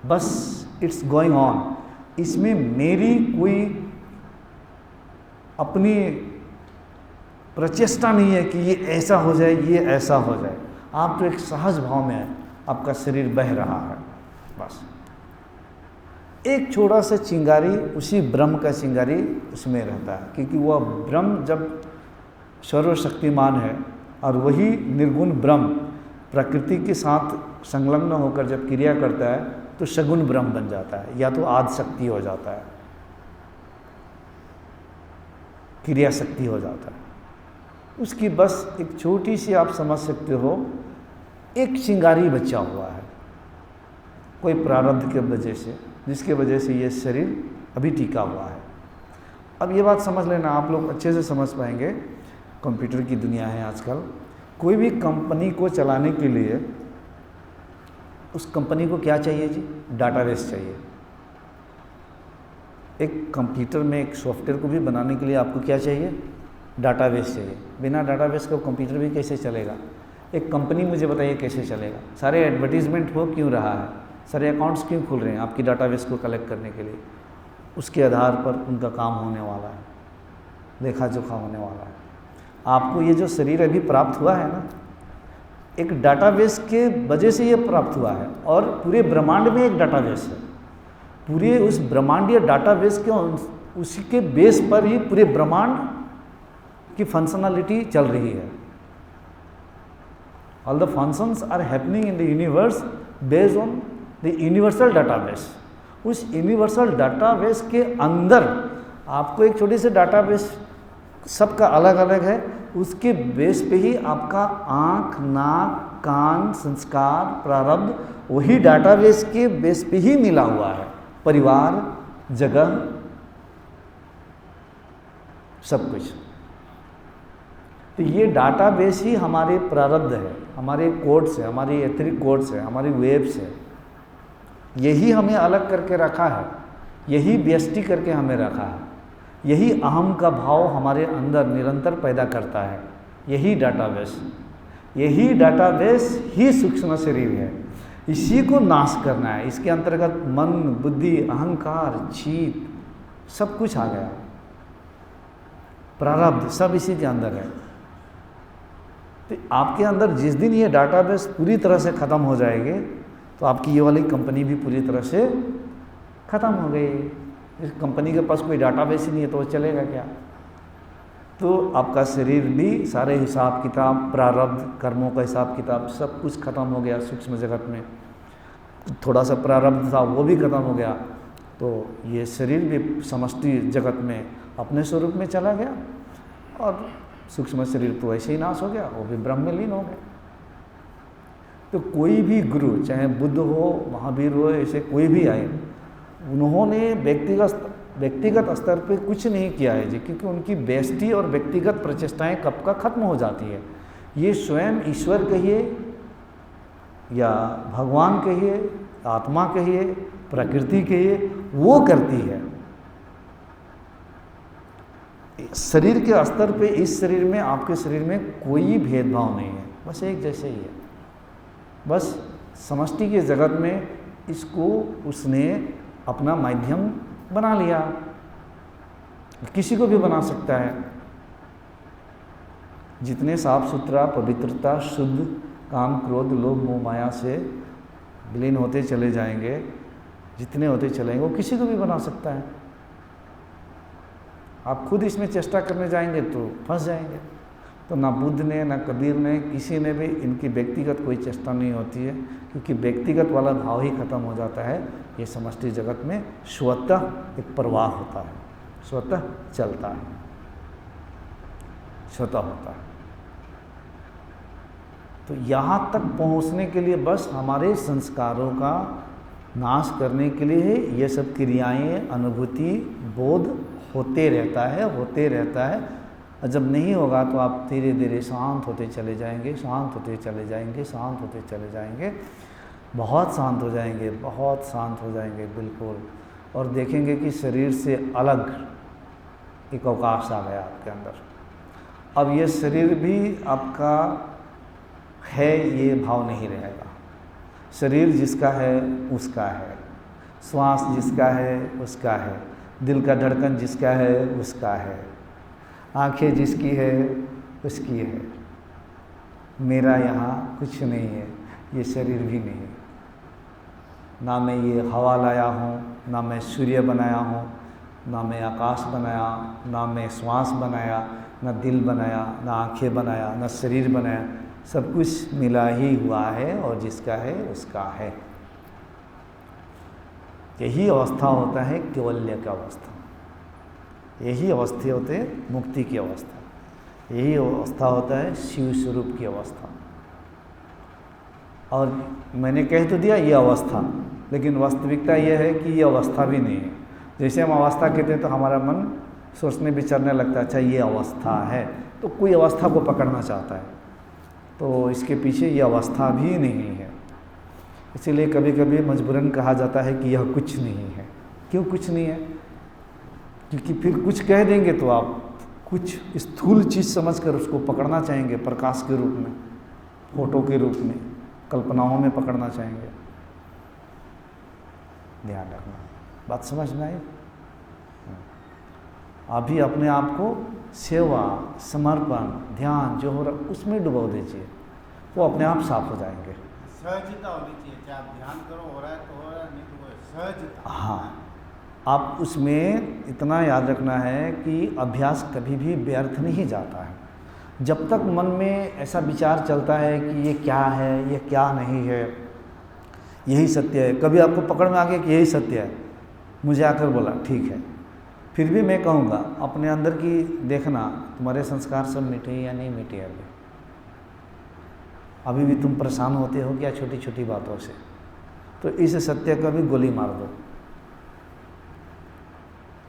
बस इट्स गोइंग ऑन। इसमें मेरी कोई अपनी प्रचेष्टा नहीं है कि ये ऐसा हो जाए, ये ऐसा हो जाए। आप तो एक सहज भाव में है, आपका शरीर बह रहा है। बस एक छोटा सा चिंगारी, उसी ब्रह्म का चिंगारी उसमें रहता है, क्योंकि वह ब्रह्म जब सर्वशक्तिमान है और वही निर्गुण ब्रह्म प्रकृति के साथ संलग्न होकर जब क्रिया करता है तो सगुण ब्रह्म बन जाता है, या तो आदि शक्ति हो जाता है, क्रिया शक्ति हो जाता है। उसकी बस एक छोटी सी, आप समझ सकते हो, एक चिंगारी बचा हुआ है कोई प्रारब्ध के वजह से, जिसके वजह से ये शरीर अभी टिका हुआ है। अब ये बात समझ लेना, आप लोग अच्छे से समझ पाएंगे। कंप्यूटर की दुनिया है आजकल। कोई भी कंपनी को चलाने के लिए उस कंपनी को क्या चाहिए जी? डाटाबेस चाहिए। एक कंप्यूटर में एक सॉफ्टवेयर को भी बनाने के लिए आपको क्या चाहिए? डाटाबेस चाहिए। बिना डाटाबेस का कंप्यूटर भी कैसे चलेगा? एक कंपनी मुझे बताइए कैसे चलेगा? सारे एडवर्टीजमेंट हो क्यों रहा है, सारे अकाउंट्स क्यों खुल रहे हैं आपकी डाटाबेस को कलेक्ट करने के लिए? उसके आधार पर उनका काम होने वाला है, लेखा जोखा होने वाला है। आपको ये जो शरीर अभी प्राप्त हुआ है ना, एक डाटाबेस के वजह से ये प्राप्त हुआ है, और पूरे ब्रह्मांड में एक डाटाबेस है। पूरे उस ब्रह्मांडीय डाटाबेस के उसी के बेस पर ही पूरे ब्रह्मांड की फंक्शनलिटी चल रही है। All the functions are happening in the universe based on the universal database. उस यूनिवर्सल डाटाबेस के अंदर आपको एक छोटी सी डाटाबेस, सबका अलग अलग है, उसके बेस पे ही आपका आँख, नाक, कान, संस्कार, प्रारब्ध वही डाटाबेस के बेस पे ही मिला हुआ है। परिवार, जगह, सब कुछ। तो ये डाटाबेस ही हमारे प्रारब्ध है, हमारे कोड्स है, हमारी एथरिक कोड्स है, हमारी वेब्स है। यही हमें अलग करके रखा है, यही व्यष्टि करके हमें रखा है, यही अहम का भाव हमारे अंदर निरंतर पैदा करता है। यही डाटाबेस ही सूक्ष्म शरीर है। इसी को नाश करना है। इसके अंतर्गत मन, बुद्धि, अहंकार, जीत, सब कुछ आ गया। प्रारब्ध सब इसी के अंदर है। तो आपके अंदर जिस दिन ये डाटाबेस पूरी तरह से ख़त्म हो जाएंगे तो आपकी ये वाली कंपनी भी पूरी तरह से ख़त्म हो गई। इस कंपनी के पास कोई डाटाबेस ही नहीं है तो वो चलेगा क्या? तो आपका शरीर भी सारे हिसाब किताब, प्रारब्ध, कर्मों का हिसाब किताब सब कुछ ख़त्म हो गया। सूक्ष्म जगत में थोड़ा सा प्रारब्ध था वो भी ख़त्म हो गया, तो ये शरीर भी समष्टि जगत में अपने स्वरूप में चला गया, और सूक्ष्म शरीर तो ऐसे ही नाश हो गया, वो भी ब्रह्म में लीन हो गया। तो कोई भी गुरु, चाहे बुद्ध हो, महावीर हो, ऐसे कोई भी आए, उन्होंने व्यक्तिगत स्तर पे कुछ नहीं किया है जी, क्योंकि उनकी व्यष्टि और व्यक्तिगत प्रचेष्टाएं कब का खत्म हो जाती है। ये स्वयं ईश्वर कहिए या भगवान कहिए, आत्मा कहिए, प्रकृति कहिए, वो करती है। शरीर के स्तर पे इस शरीर में, आपके शरीर में कोई भेदभाव नहीं है, बस एक जैसे ही है। बस समष्टि के जगत में इसको उसने अपना माध्यम बना लिया। किसी को भी बना सकता है। जितने साफ सुथरा, पवित्रता, शुद्ध, काम, क्रोध, लोभ, मोह, माया से विलीन होते चले जाएंगे, जितने होते चलेंगे, वो किसी को भी बना सकता है। आप खुद इसमें चेष्टा करने जाएंगे तो फंस जाएंगे। तो ना बुद्ध ने, ना कबीर ने, किसी ने भी इनकी व्यक्तिगत कोई चेष्टा नहीं होती है, क्योंकि व्यक्तिगत वाला भाव ही खत्म हो जाता है। ये समष्टि जगत में स्वतः एक प्रवाह होता है, स्वतः चलता है, स्वतः होता है। तो यहाँ तक पहुँचने के लिए बस हमारे संस्कारों का नाश करने के लिए ये सब क्रियाएं, अनुभूति, बोध होते रहता है, होते रहता है। और जब नहीं होगा तो आप धीरे धीरे शांत होते चले जाएंगे, शांत होते चले जाएंगे, शांत होते चले जाएंगे। बहुत शांत हो जाएंगे, बहुत शांत हो जाएंगे बिल्कुल। और देखेंगे कि शरीर से अलग एक अवकाश आ गया आपके अंदर। अब ये शरीर भी आपका है ये भाव नहीं रहेगा। शरीर जिसका है उसका है, श्वास जिसका है उसका है, दिल का धड़कन जिसका है उसका है, आंखें जिसकी है उसकी है। मेरा यहाँ कुछ नहीं है, ये शरीर भी नहीं है। ना मैं ये हवा लाया हूँ, ना मैं सूर्य बनाया हूँ, ना मैं आकाश बनाया, ना मैं श्वास बनाया, ना दिल बनाया, ना आंखें बनाया, ना शरीर बनाया। सब कुछ मिला ही हुआ है और जिसका है उसका है। यही अवस्था होता है कैवल्य का अवस्था, यही अवस्था होते हैं मुक्ति की अवस्था, यही अवस्था होता है शिव स्वरूप की अवस्था। और मैंने कह तो दिया ये अवस्था, लेकिन वास्तविकता यह है कि ये अवस्था भी नहीं है। जैसे हम अवस्था कहते हैं तो हमारा मन सोचने विचारने लगता है, अच्छा ये अवस्था है, तो कोई अवस्था को पकड़ना चाहता है, तो इसके पीछे ये अवस्था भी नहीं है। इसीलिए कभी कभी मजबूरन कहा जाता है कि यह कुछ नहीं है। क्यों कुछ नहीं है? क्योंकि फिर कुछ कह देंगे तो आप कुछ स्थूल चीज़ समझकर उसको पकड़ना चाहेंगे, प्रकाश के रूप में, फोटो के रूप में, कल्पनाओं में पकड़ना चाहेंगे। ध्यान रखना, बात समझ में आई? अभी अपने आप को सेवा, समर्पण, ध्यान जो हो रहा उसमें डुबो दीजिए, वो अपने आप साफ हो जाएंगे। सहजता होनी चाहिए, चाहे आप ध्यान करो, हो रहा है तो हो रहा है, नहीं तो वो सहजता। हाँ, आप उसमें इतना याद रखना है कि अभ्यास कभी भी व्यर्थ नहीं जाता है। जब तक मन में ऐसा विचार चलता है कि ये क्या है, ये क्या नहीं है, यही सत्य है, कभी आपको पकड़ में आ गया कि यही सत्य है, मुझे आकर बोला ठीक है, फिर भी मैं कहूँगा अपने अंदर की देखना, तुम्हारे संस्कार सब मिटे या नहीं मिटे, अभी भी तुम परेशान होते हो क्या छोटी छोटी बातों से, तो इस सत्य का भी गोली मार दो,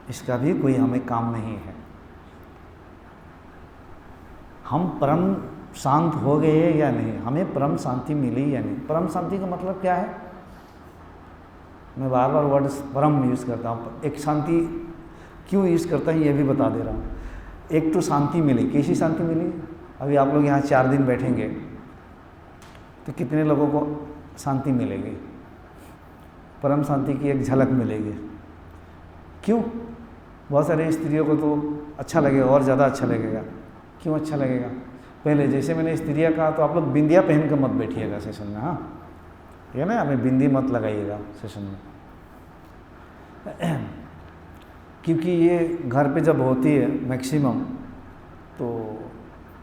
इसका भी कोई हमें काम नहीं है। हम परम शांत हो गए या नहीं, हमें परम शांति मिली या नहीं। परम शांति का मतलब क्या है? मैं बार बार वर्ड परम यूज़ करता हूँ। एक शांति क्यों यूज़ करता हूँ ये भी बता दे रहा हूँ। एक तो शांति मिली, कैसी शांति मिली? अभी आप लोग यहाँ 4 दिन बैठेंगे तो कितने लोगों को शांति मिलेगी? परम शांति की एक झलक मिलेगी। क्यों? बहुत सारे स्त्रियों को तो अच्छा लगेगा, और ज़्यादा अच्छा लगेगा। क्यों अच्छा लगेगा? पहले जैसे मैंने स्त्रियाँ कहा तो आप लोग बिंदिया पहन कर मत बैठिएगा सेशन में, हाँ, ठीक है ना, हमें बिंदी मत लगाइएगा सेशन में। क्योंकि ये घर पे जब होती है मैक्सिमम, तो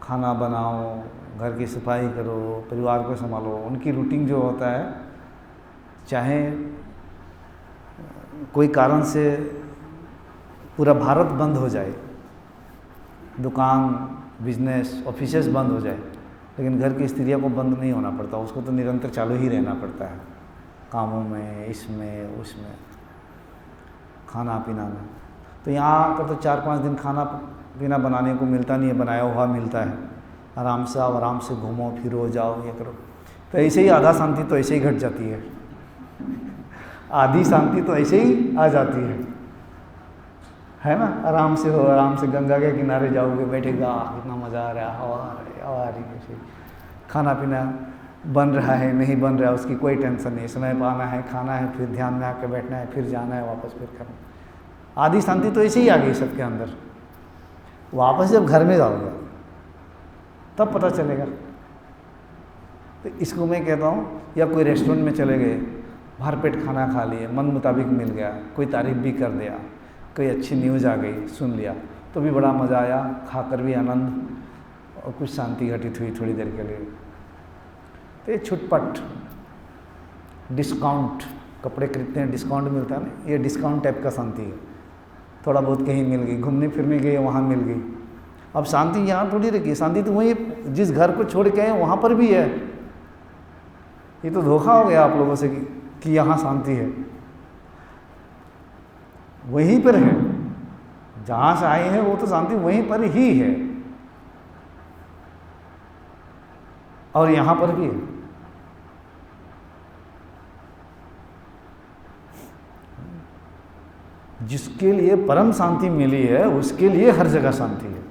खाना बनाओ, घर की सफाई करो, परिवार को संभालो, उनकी रूटीन जो होता है, चाहे कोई कारण से पूरा भारत बंद हो जाए, दुकान, बिजनेस, ऑफिसेस बंद हो जाए, लेकिन घर की स्त्रियों को बंद नहीं होना पड़ता, उसको तो निरंतर चालू ही रहना पड़ता है, कामों में, इसमें उसमें, खाना पीना में। तो यहाँ आकर तो 4-5 दिन खाना पीना बनाने को मिलता नहीं है, बनाया हुआ मिलता है। आराम से आओ, आराम से घूमो फिरो, जाओ, ये करो। तो ऐसे ही आधा शांति तो ऐसे ही घट जाती है, आधी शांति तो ऐसे ही आ जाती है ना। आराम से हो, आराम से गंगा के किनारे जाओगे, बैठेगा, कितना मज़ा आ रहा है, हवा आ रही है, ऐसे खाना पीना बन रहा है, नहीं बन रहा है, उसकी कोई टेंशन नहीं। समय पाना है, खाना है, फिर ध्यान में आकर बैठना है, फिर जाना है वापस, फिर करना। आधी शांति तो ऐसे ही आ गई सबके अंदर। वापस जब घर में जाओगे तब पता चलेगा। तो इसको मैं कहता हूँ, या कोई रेस्टोरेंट में चले गए, भरपेट खाना खा लिए, मन मुताबिक मिल गया, कोई तारीफ भी कर दिया, कोई अच्छी न्यूज़ आ गई, सुन लिया, तो भी बड़ा मज़ा आया, खाकर भी आनंद, और कुछ शांति घटित हुई थोड़ी देर के लिए। तो ये छुटपट डिस्काउंट, कपड़े खरीदते हैं, डिस्काउंट मिलता है ना, ये डिस्काउंट टाइप का शांति है। थोड़ा बहुत कहीं मिल गई, घूमने फिरने गए, वहाँ मिल गई। अब शांति यहाँ थोड़ी रखी, शांति तो वहीं जिस घर को छोड़ के आए वहाँ पर भी है। ये तो धोखा हो गया आप लोगों से कि यहाँ शांति है, वहीं पर है, जहाँ से आए हैं वो तो शांति वहीं पर ही है, और यहाँ पर भी है। जिसके लिए परम शांति मिली है उसके लिए हर जगह शांति है।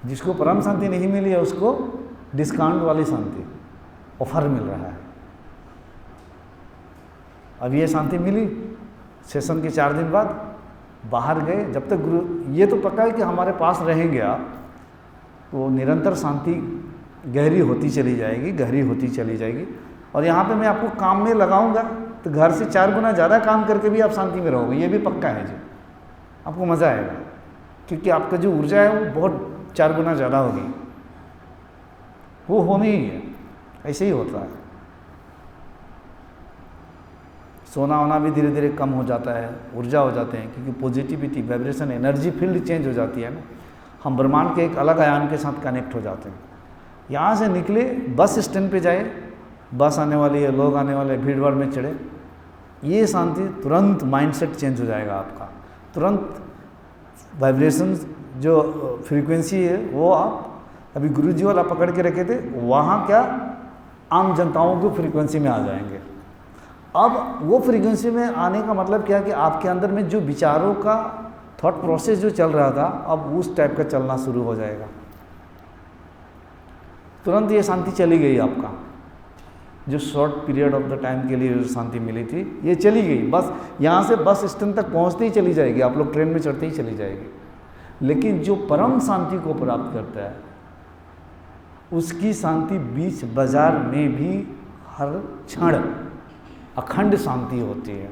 जिसको परम शांति नहीं मिली है उसको डिस्काउंट वाली शांति ऑफर मिल रहा है। अब ये शांति मिली, सेशन के 4 दिन बाद बाहर गए, जब तक गुरु, ये तो पक्का है कि हमारे पास रहेंगे आप, तो निरंतर शांति गहरी होती चली जाएगी, गहरी होती चली जाएगी। और यहाँ पे मैं आपको काम में लगाऊंगा तो घर से 4 गुना ज़्यादा काम करके भी आप शांति में रहोगे, ये भी पक्का है जी। आपको मज़ा आएगा क्योंकि आपका जो ऊर्जा है वो बहुत 4 गुना ज़्यादा होगी। वो होनी ही है, ऐसे ही होता है। सोना होना भी धीरे धीरे कम हो जाता है, ऊर्जा हो जाते हैं, क्योंकि positivity, vibration, energy field change हो जाती है ना। हम ब्रह्मांड के एक अलग आयान के साथ कनेक्ट हो जाते हैं। यहाँ से निकले, बस स्टैंड पे जाए, बस आने वाली है, लोग आने वाले, भीड़ भाड़ में चढ़े, ये शांति तुरंत माइंडसेट चेंज हो जाएगा आपका। तुरंत वाइब्रेशन जो फ्रीक्वेंसी है वो आप अभी गुरुजी वाला पकड़ के रखे थे, वहाँ क्या आम जनताओं की फ्रीक्वेंसी में आ जाएंगे। अब वो फ्रीक्वेंसी में आने का मतलब क्या है कि आपके अंदर में जो विचारों का थॉट प्रोसेस जो चल रहा था अब उस टाइप का चलना शुरू हो जाएगा। तुरंत ये शांति चली गई आपका, जो short period of the time के लिए जो शांति मिली थी ये चली गई। बस यहाँ से बस स्टैंड तक पहुँचते ही चली जाएगी, आप लोग ट्रेन में चढ़ते ही चली जाएगी। लेकिन जो परम शांति को प्राप्त करता है उसकी शांति बीच बाजार में भी हर क्षण अखंड शांति होती है।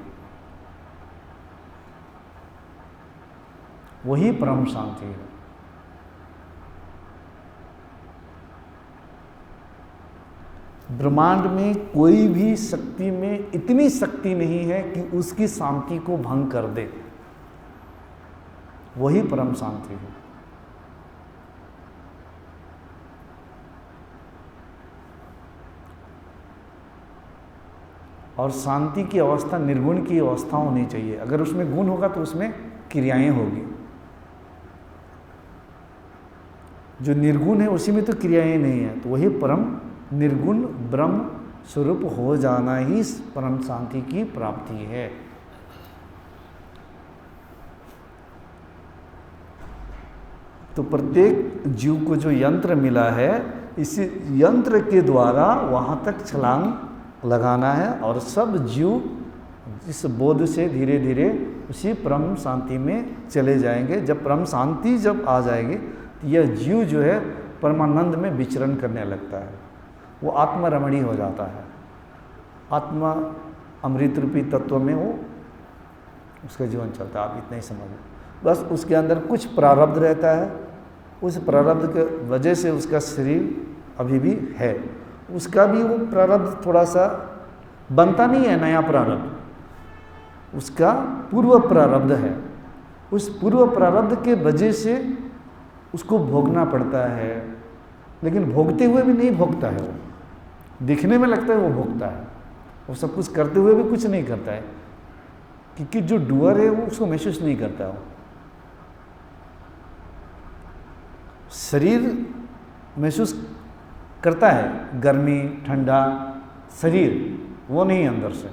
वही परम शांति है। ब्रह्मांड में कोई भी शक्ति में इतनी शक्ति नहीं है कि उसकी शांति को भंग कर दे। वही परम शांति है। और शांति की अवस्था निर्गुण की अवस्था होनी चाहिए। अगर उसमें गुण होगा तो उसमें क्रियाएं होगी। जो निर्गुण है उसी में तो क्रियाएं नहीं है, तो वही परम निर्गुण ब्रह्म स्वरूप हो जाना ही परम शांति की प्राप्ति है। तो प्रत्येक जीव को जो यंत्र मिला है, इसी यंत्र के द्वारा वहाँ तक छलांग लगाना है और सब जीव इस बोध से धीरे धीरे उसी परम शांति में चले जाएंगे। जब परम शांति जब आ जाएगी तो यह जीव जो है परमानंद में विचरण करने लगता है, वो आत्मरमणीय हो जाता है। आत्मा अमृत रूपी तत्व में वो उसका जीवन चलता है। आप इतना ही समझ लो। बस उसके अंदर कुछ प्रारब्ध रहता है, उस प्रारब्ध के वजह से उसका शरीर अभी भी है। उसका भी वो प्रारब्ध थोड़ा सा बनता नहीं है, नया प्रारब्ध उसका पूर्व प्रारब्ध है। उस पूर्व प्रारब्ध के वजह से उसको भोगना पड़ता है, लेकिन भोगते हुए भी नहीं भोगता है। वो दिखने में लगता है वो भोगता है, वो सब कुछ करते हुए भी कुछ नहीं करता है, क्योंकि जो डूअर है वो उसको महसूस नहीं करता। वो शरीर महसूस करता है, गर्मी ठंडा शरीर, वो नहीं अंदर से।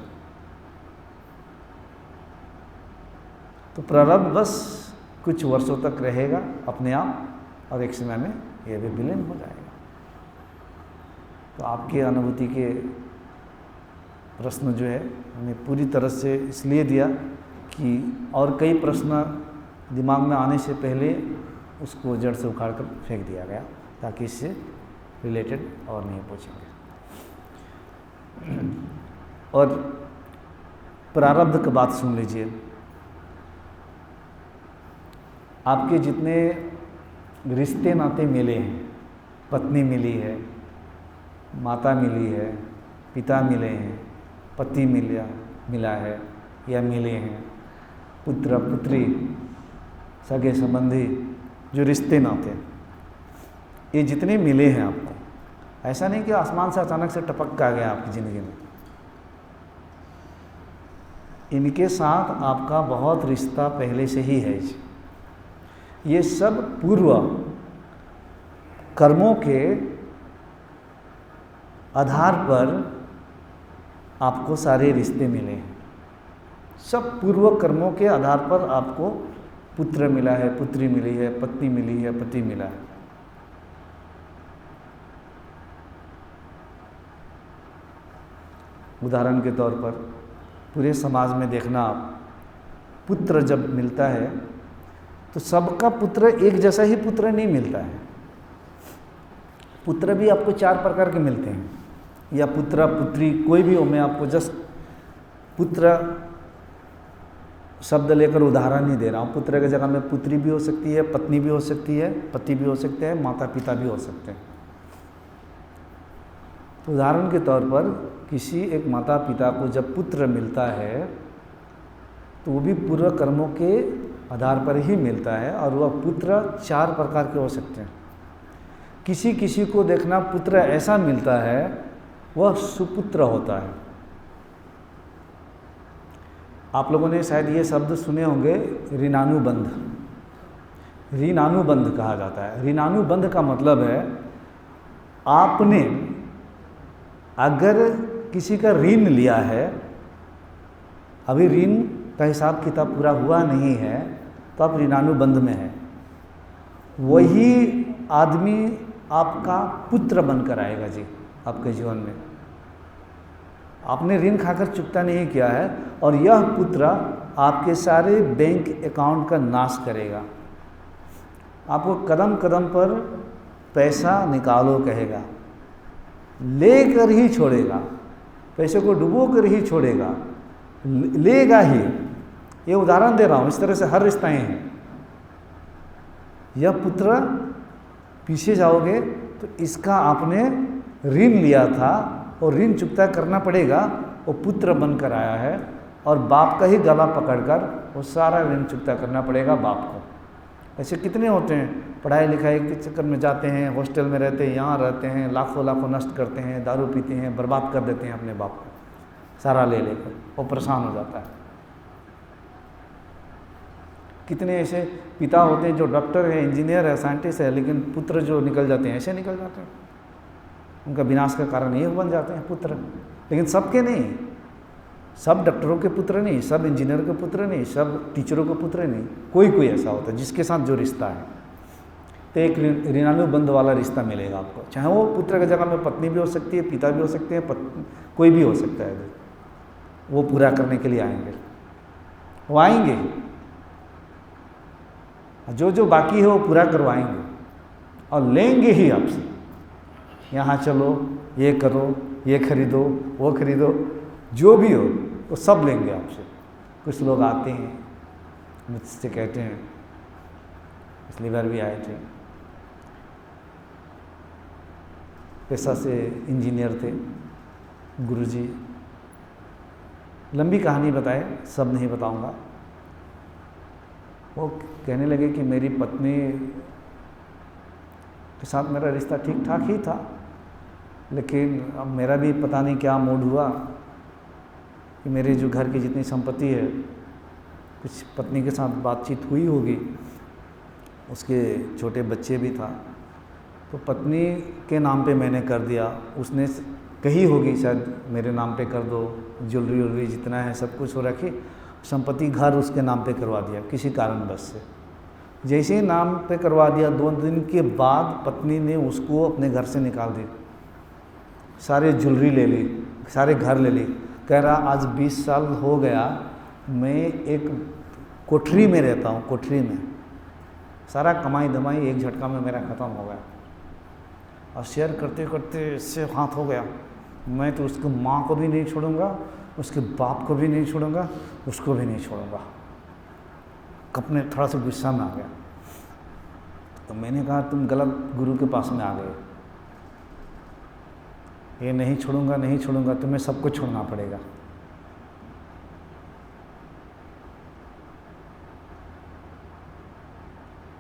तो प्रारब्ध बस कुछ वर्षों तक रहेगा अपने आप, और एक समय में यह भी विलीन हो जाएगा। तो आपकी अनुभूति के प्रश्न जो है हमने पूरी तरह से इसलिए दिया कि और कई प्रश्न दिमाग में आने से पहले उसको जड़ से उखाड़ कर फेंक दिया गया, ताकि इससे रिलेटेड और नहीं पूछेंगे। और प्रारब्ध की बात सुन लीजिए। आपके जितने रिश्ते नाते मिले हैं, पत्नी मिली है, माता मिली है, पिता मिले हैं, पति मिला है या मिले हैं, पुत्र पुत्री, सगे संबंधी, जो रिश्ते नाते, ये जितने मिले हैं आपको, ऐसा नहीं कि आसमान से अचानक से टपक के आ गया आपकी ज़िंदगी में। इनके साथ आपका बहुत रिश्ता पहले से ही है। ये सब पूर्व कर्मों के आधार पर आपको सारे रिश्ते मिले हैं। सब पूर्व कर्मों के आधार पर आपको पुत्र मिला है, पुत्री मिली है, पत्नी मिली है, पति मिला है। उदाहरण के तौर पर पूरे समाज में देखना आप, पुत्र जब मिलता है तो सबका पुत्र एक जैसा ही पुत्र नहीं मिलता है। पुत्र भी आपको 4 प्रकार के मिलते हैं, या पुत्र पुत्री कोई भी हो, मैं आपको जस्ट पुत्र शब्द लेकर उदाहरण ही दे रहा हूँ। पुत्र की जगह में पुत्री भी हो सकती है, पत्नी भी हो सकती है, पति भी हो सकते हैं, माता पिता भी हो सकते हैं। तो उदाहरण के तौर पर किसी एक माता पिता को जब पुत्र मिलता है तो वो भी पूर्व कर्मों के आधार पर ही मिलता है, और वह पुत्र 4 प्रकार के हो सकते हैं। किसी किसी को देखना पुत्र ऐसा मिलता है वह सुपुत्र होता है। आप लोगों ने शायद ये शब्द सुने होंगे, ऋणानुबंध। ऋणानुबंध कहा जाता है। ऋणानुबंध का मतलब है आपने अगर किसी का ऋण लिया है, अभी ऋण का हिसाब किताब पूरा हुआ नहीं है, तो आप ऋणानुबंध में हैं। वही आदमी आपका पुत्र बनकर आएगा जी आपके जीवन में। आपने ऋण खाकर चुकता नहीं किया है, और यह पुत्र आपके सारे बैंक अकाउंट का नाश करेगा। आपको कदम कदम पर पैसा निकालो कहेगा, लेकर ही छोड़ेगा, पैसे को डुबो कर ही छोड़ेगा, लेगा ही। ये उदाहरण दे रहा हूँ, इस तरह से हर रिश्ताएं हैं। यह पुत्र पीछे जाओगे तो इसका आपने ऋण लिया था और ऋण चुकता करना पड़ेगा। वो पुत्र बनकर आया है और बाप का ही गला पकड़कर वो सारा ऋण चुकता करना पड़ेगा बाप को। ऐसे कितने होते हैं, पढ़ाई लिखाई के चक्कर में जाते हैं, हॉस्टल में रहते हैं, यहाँ रहते हैं, लाखों लाखों नष्ट करते हैं, दारू पीते हैं, बर्बाद कर देते हैं अपने बाप को सारा ले लेकर, वो परेशान हो जाता है। कितने ऐसे पिता होते हैं जो डॉक्टर है, इंजीनियर है, साइंटिस्ट है, लेकिन पुत्र जो निकल जाते हैं, ऐसे निकल जाते हैं, उनका विनाश का कारण ये बन जाते हैं पुत्र। लेकिन सबके नहीं, सब डॉक्टरों के पुत्र नहीं, सब इंजीनियर के पुत्र नहीं, सब टीचरों के पुत्र नहीं, कोई कोई ऐसा होता है जिसके साथ जो रिश्ता है। तो एक ऋणानुबंध वाला रिश्ता मिलेगा आपको, चाहे वो पुत्र की जगह में पत्नी भी हो सकती है, पिता भी हो सकते हैं, कोई भी हो सकता है। वो पूरा करने के लिए आएंगे, वो आएंगे, जो जो बाकी है वो पूरा करवाएंगे और लेंगे ही आपसे। यहाँ चलो, ये करो, ये खरीदो, वो खरीदो, जो भी हो वो सब लेंगे आपसे। कुछ लोग आते हैं मुझसे कहते हैं, पिछली बार भी आए थे, पेशा से इंजीनियर थे, गुरुजी, लंबी कहानी बताए, सब नहीं बताऊंगा। वो कहने लगे कि मेरी पत्नी के साथ मेरा रिश्ता ठीक ठाक ही था, लेकिन अब मेरा भी पता नहीं क्या मूड हुआ कि मेरे जो घर की जितनी संपत्ति है, कुछ पत्नी के साथ बातचीत हुई होगी, उसके छोटे बच्चे भी था, तो पत्नी के नाम पे मैंने कर दिया। उसने कही होगी शायद मेरे नाम पे कर दो, ज्वेलरी वुलरी जितना है सब कुछ हो रखी, संपत्ति घर उसके नाम पे करवा दिया किसी कारणवश से। जैसे ही नाम पे करवा दिया, 2 दिन के बाद पत्नी ने उसको अपने घर से निकाल दी, सारे ज्वेलरी ले ली, सारे घर ले ली। कह रहा आज 20 साल हो गया मैं एक कोठरी में रहता हूँ, कोठरी में सारा कमाई धमाई एक झटका में मेरा ख़त्म हो गया। और शेयर करते करते इससे हाथ हो गया, मैं तो उसकी माँ को भी नहीं छोड़ूंगा, उसके बाप को भी नहीं छोड़ूंगा, उसको भी नहीं छोड़ूंगा। अपने थोड़ा सा गुस्सा में आ गया, तो मैंने कहा तुम गलत गुरु के पास में आ गए, ये नहीं छोड़ूंगा, नहीं छोड़ूंगा, तुम्हें सब कुछ छोड़ना पड़ेगा।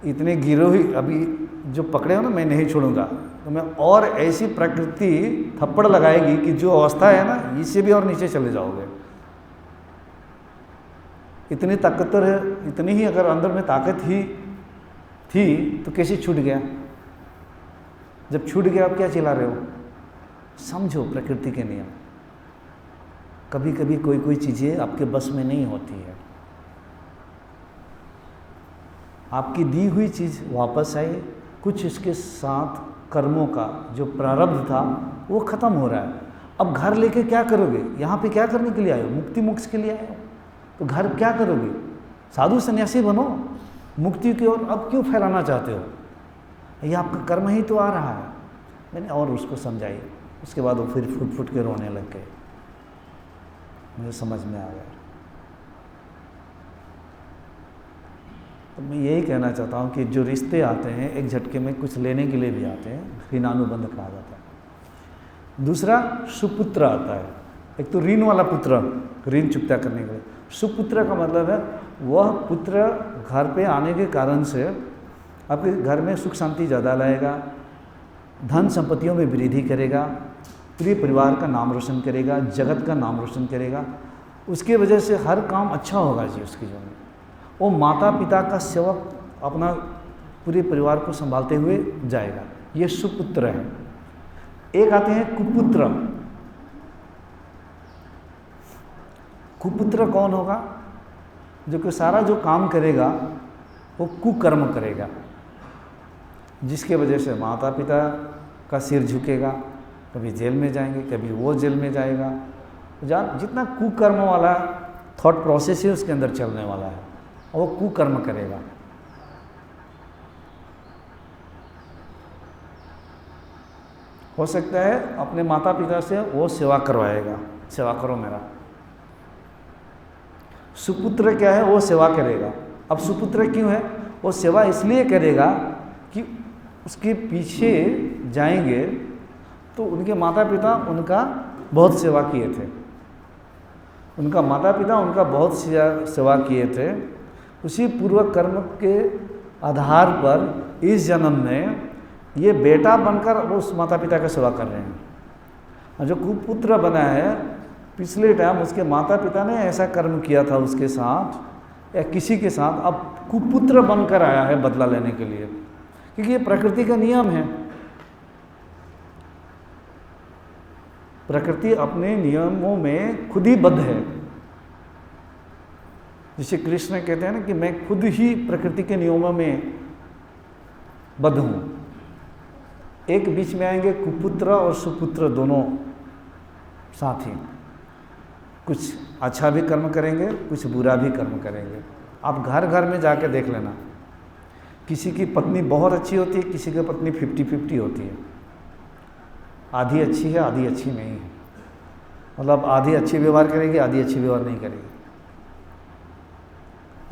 इतने गिरोही अभी जो पकड़े हो ना, मैं नहीं छोड़ूंगा, तो मैं और ऐसी प्रकृति थप्पड़ लगाएगी कि जो अवस्था है ना, इससे भी और नीचे चले जाओगे। इतनी ताकतवर है, इतनी ही अगर अंदर में ताकत ही थी तो कैसे छूट गया? जब छूट गया आप क्या चिल्ला रहे हो? समझो प्रकृति के नियम। कभी कभी कोई कोई चीज़ें आपके बस में नहीं होती है। आपकी दी हुई चीज़ वापस आई, कुछ इसके साथ कर्मों का जो प्रारब्ध था वो ख़त्म हो रहा है। अब घर लेके क्या करोगे? यहाँ पे क्या करने के लिए आए हो? मुक्ति मोक्ष के लिए आए हो, तो घर क्या करोगे? साधु सन्यासी बनो, मुक्ति की ओर अब क्यों फैलाना चाहते हो? ये आपका कर्म ही तो आ रहा है। मैंने और उसको समझाई, उसके बाद वो फिर फुट फुट के रोने लग गए। मुझे समझ में आ गया। तो मैं यही कहना चाहता हूँ कि जो रिश्ते आते हैं एक झटके में कुछ लेने के लिए भी आते हैं, ऋणानुबंध कहा जाता है। दूसरा सुपुत्र आता है। एक तो ऋण वाला पुत्र, ऋण चुकता करने के लिए। सुपुत्र का मतलब है वह पुत्र घर पे आने के कारण से आपके घर में सुख शांति ज़्यादा लाएगा, धन संपत्तियों में वृद्धि करेगा, पूरे परिवार का नाम रोशन करेगा, जगत का नाम रोशन करेगा। उसके वजह से हर काम अच्छा होगा जी उसके जीवन में। वो माता पिता का सेवक अपना पूरे परिवार को संभालते हुए जाएगा। ये सुपुत्र है। एक आते हैं कुपुत्र। कुपुत्र कौन होगा? जो कि सारा जो काम करेगा वो कुकर्म करेगा, जिसके वजह से माता पिता का सिर झुकेगा, कभी जेल में जाएंगे, कभी वो जेल में जाएगा। जितना कुकर्म वाला थॉट प्रोसेस है उसके अंदर चलने वाला है, और वो कुकर्म करेगा। हो सकता है अपने माता पिता से वो सेवा करवाएगा, सेवा करो मेरा। सुपुत्र क्या है? वो सेवा करेगा। अब सुपुत्र क्यों है? वो सेवा इसलिए करेगा कि उसके पीछे जाएंगे तो उनके माता पिता उनका बहुत सेवा किए थे, उनका माता पिता उनका बहुत सेवा किए थे। उसी पूर्व कर्म के आधार पर इस जन्म में ये बेटा बनकर वो उस माता पिता का सेवा कर रहे हैं। और जो कुपुत्र बना है, पिछले टाइम उसके माता पिता ने ऐसा कर्म किया था उसके साथ या किसी के साथ, अब कुपुत्र बनकर आया है बदला लेने के लिए, क्योंकि ये प्रकृति का नियम है। प्रकृति अपने नियमों में खुद ही बद्ध है। जिसे कृष्ण कहते हैं ना कि मैं खुद ही प्रकृति के नियमों में बद्ध हूँ। एक बीच में आएंगे कुपुत्र और सुपुत्र, दोनों साथी। कुछ अच्छा भी कर्म करेंगे, कुछ बुरा भी कर्म करेंगे। आप घर घर में जाके देख लेना, किसी की पत्नी बहुत अच्छी होती है, किसी की पत्नी 50-50 होती है। आधी अच्छी है, आधी अच्छी नहीं है। मतलब आधी अच्छी व्यवहार करेगी, आधी अच्छी व्यवहार नहीं करेगी।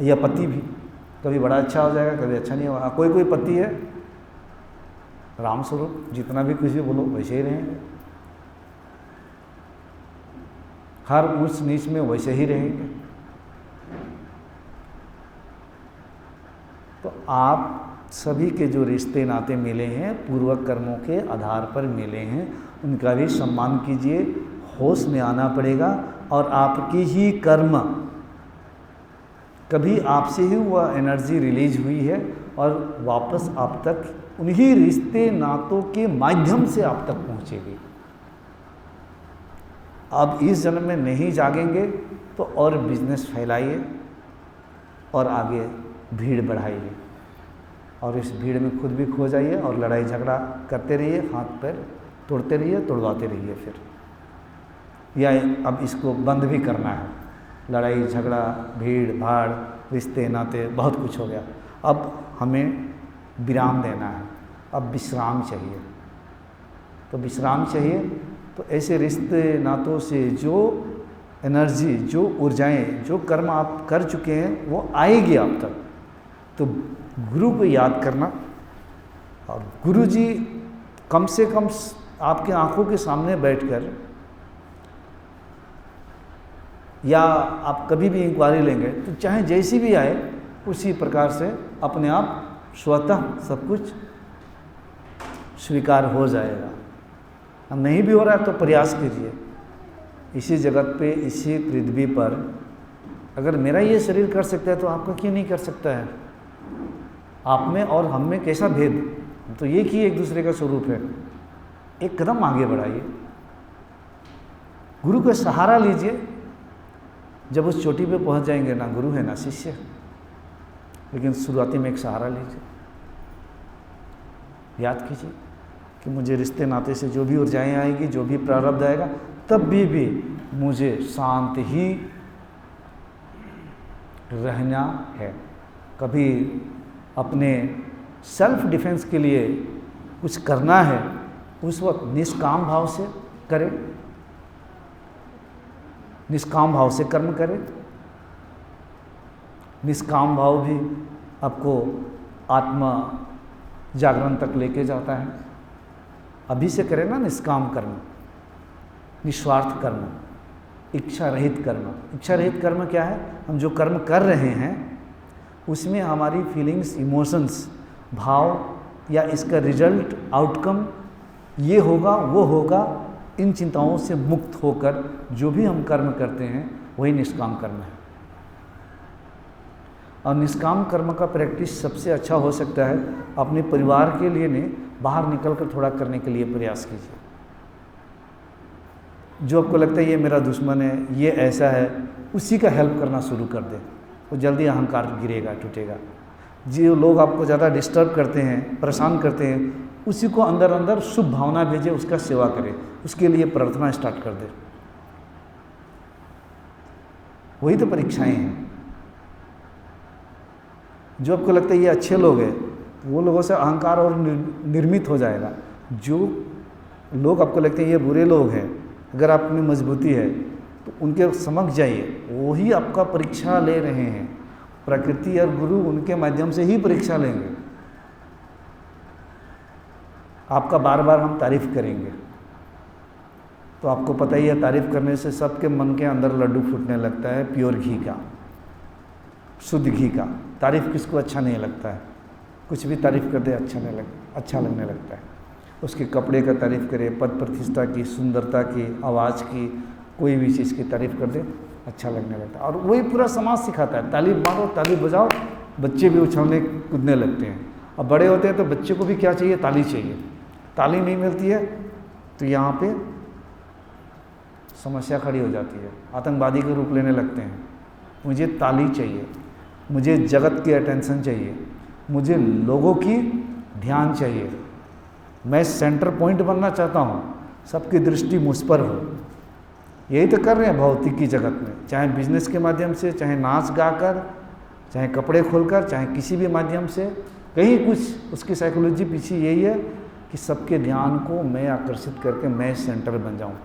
या पति भी कभी बड़ा अच्छा हो जाएगा, कभी अच्छा नहीं होगा। कोई कोई पति है रामस्वरूप, जितना भी कुछ भी बोलो वैसे ही रहेंगे, हर ऊंच नीच में वैसे ही रहेंगे। तो आप सभी के जो रिश्ते नाते मिले हैं पूर्व कर्मों के आधार पर मिले हैं, उनका भी सम्मान कीजिए। होश में आना पड़ेगा, और आपकी ही कर्म कभी आपसे ही वह एनर्जी रिलीज हुई है और वापस आप तक उन्हीं रिश्ते नातों के माध्यम से आप तक पहुंचेगी। आप इस जन्म में नहीं जागेंगे तो और बिजनेस फैलाइए और आगे भीड़ बढ़ाइए, और इस भीड़ में खुद भी खो जाइए और लड़ाई झगड़ा करते रहिए, हाथ पैर तोड़ते रहिए, तोड़वाते रहिए। फिर या अब इसको बंद भी करना है। लड़ाई झगड़ा, भीड़ भाड़, रिश्ते नाते, बहुत कुछ हो गया। अब हमें विराम देना है, अब विश्राम चाहिए। तो विश्राम चाहिए तो ऐसे रिश्ते नातों से जो एनर्जी, जो ऊर्जाएं, जो कर्म आप कर चुके हैं वो आएगी आप तक। तो गुरु को याद करना, और गुरु जी कम से कम आपके आंखों के सामने बैठकर, या आप कभी भी इंक्वायरी लेंगे तो चाहे जैसी भी आए उसी प्रकार से अपने आप स्वतः सब कुछ स्वीकार हो जाएगा। अब नहीं भी हो रहा है तो प्रयास कीजिए। इसी जगत पे, इसी पृथ्वी पर अगर मेरा ये शरीर कर सकता है तो आपका क्यों नहीं कर सकता है? आप में और हम में कैसा भेद? तो एक ही एक दूसरे का स्वरूप है। एक कदम आगे बढ़ाइए, गुरु का सहारा लीजिए, जब उस चोटी पे पहुंच जाएंगे, ना गुरु है ना शिष्य, लेकिन शुरुआती में एक सहारा लीजिए। याद कीजिए कि मुझे रिश्ते नाते से जो भी ऊर्जाएं आएगी, जो भी प्रारब्ध आएगा, तब भी मुझे शांत ही रहना है। कभी अपने सेल्फ डिफेंस के लिए कुछ करना है, उस वक्त निष्काम भाव से करें, निष्काम भाव से कर्म करें। निष्काम भाव भी आपको आत्मा जागरण तक लेके जाता है। अभी से करें ना निष्काम कर्म, निस्वार्थ कर्म, इच्छा रहित कर्म। इच्छा रहित कर्म क्या है? हम जो कर्म कर रहे हैं उसमें हमारी फीलिंग्स, इमोशंस, भाव या इसका रिजल्ट, आउटकम ये होगा वो होगा, इन चिंताओं से मुक्त होकर जो भी हम कर्म करते हैं वही निष्काम कर्म है। और निष्काम कर्म का प्रैक्टिस सबसे अच्छा हो सकता है अपने परिवार के लिए नहीं, बाहर निकलकर थोड़ा करने के लिए प्रयास कीजिए। जो आपको लगता है ये मेरा दुश्मन है, ये ऐसा है, उसी का हेल्प करना शुरू कर दे, वो जल्दी अहंकार गिरेगा, टूटेगा। जो लोग आपको ज़्यादा डिस्टर्ब करते हैं, परेशान करते हैं, उसी को अंदर अंदर शुभ भावना भेजे, उसका सेवा करें, उसके लिए प्रार्थना स्टार्ट कर दे। वही तो परीक्षाएं हैं। जो आपको लगता है ये अच्छे लोग हैं, वो लोगों से अहंकार और निर्मित हो जाएगा। जो लोग आपको लगते हैं ये बुरे लोग हैं, अगर आप में मजबूती है तो उनके समक्ष जाइए, वही आपका परीक्षा ले रहे हैं। प्रकृति और गुरु उनके माध्यम से ही परीक्षा लेंगे। आपका बार बार हम तारीफ करेंगे तो आपको पता ही है, तारीफ करने से सबके मन के अंदर लड्डू फूटने लगता है, प्योर घी का, शुद्ध घी का। तारीफ किसको अच्छा नहीं लगता है? कुछ भी तारीफ कर दे अच्छा लगने लगता है। उसके कपड़े का तारीफ करे, पद प्रतिष्ठा की, सुंदरता की, आवाज़ की, कोई भी चीज़ की तारीफ कर दे अच्छा लगने लगता है। और वही पूरा समाज सिखाता है, ताली मारो, ताली बजाओ, बच्चे भी उछलने कूदने लगते हैं। अब बड़े होते हैं तो बच्चे को भी क्या चाहिए? ताली चाहिए। ताली नहीं मिलती है तो यहाँ पे समस्या खड़ी हो जाती है, आतंकवादी के रूप लेने लगते हैं। मुझे ताली चाहिए, मुझे जगत की अटेंशन चाहिए, मुझे लोगों की ध्यान चाहिए, मैं सेंटर पॉइंट बनना चाहता हूँ, सबकी दृष्टि मुझ पर हो। यही तो कर रहे हैं भौतिक की जगत में, चाहे बिजनेस के माध्यम से, चाहे नाच गाकर, चाहे कपड़े खोलकर, चाहे किसी भी माध्यम से, कहीं कुछ उसकी साइकोलॉजी पीछे यही है कि सबके ध्यान को मैं आकर्षित करके मैं सेंटर बन जाऊँ।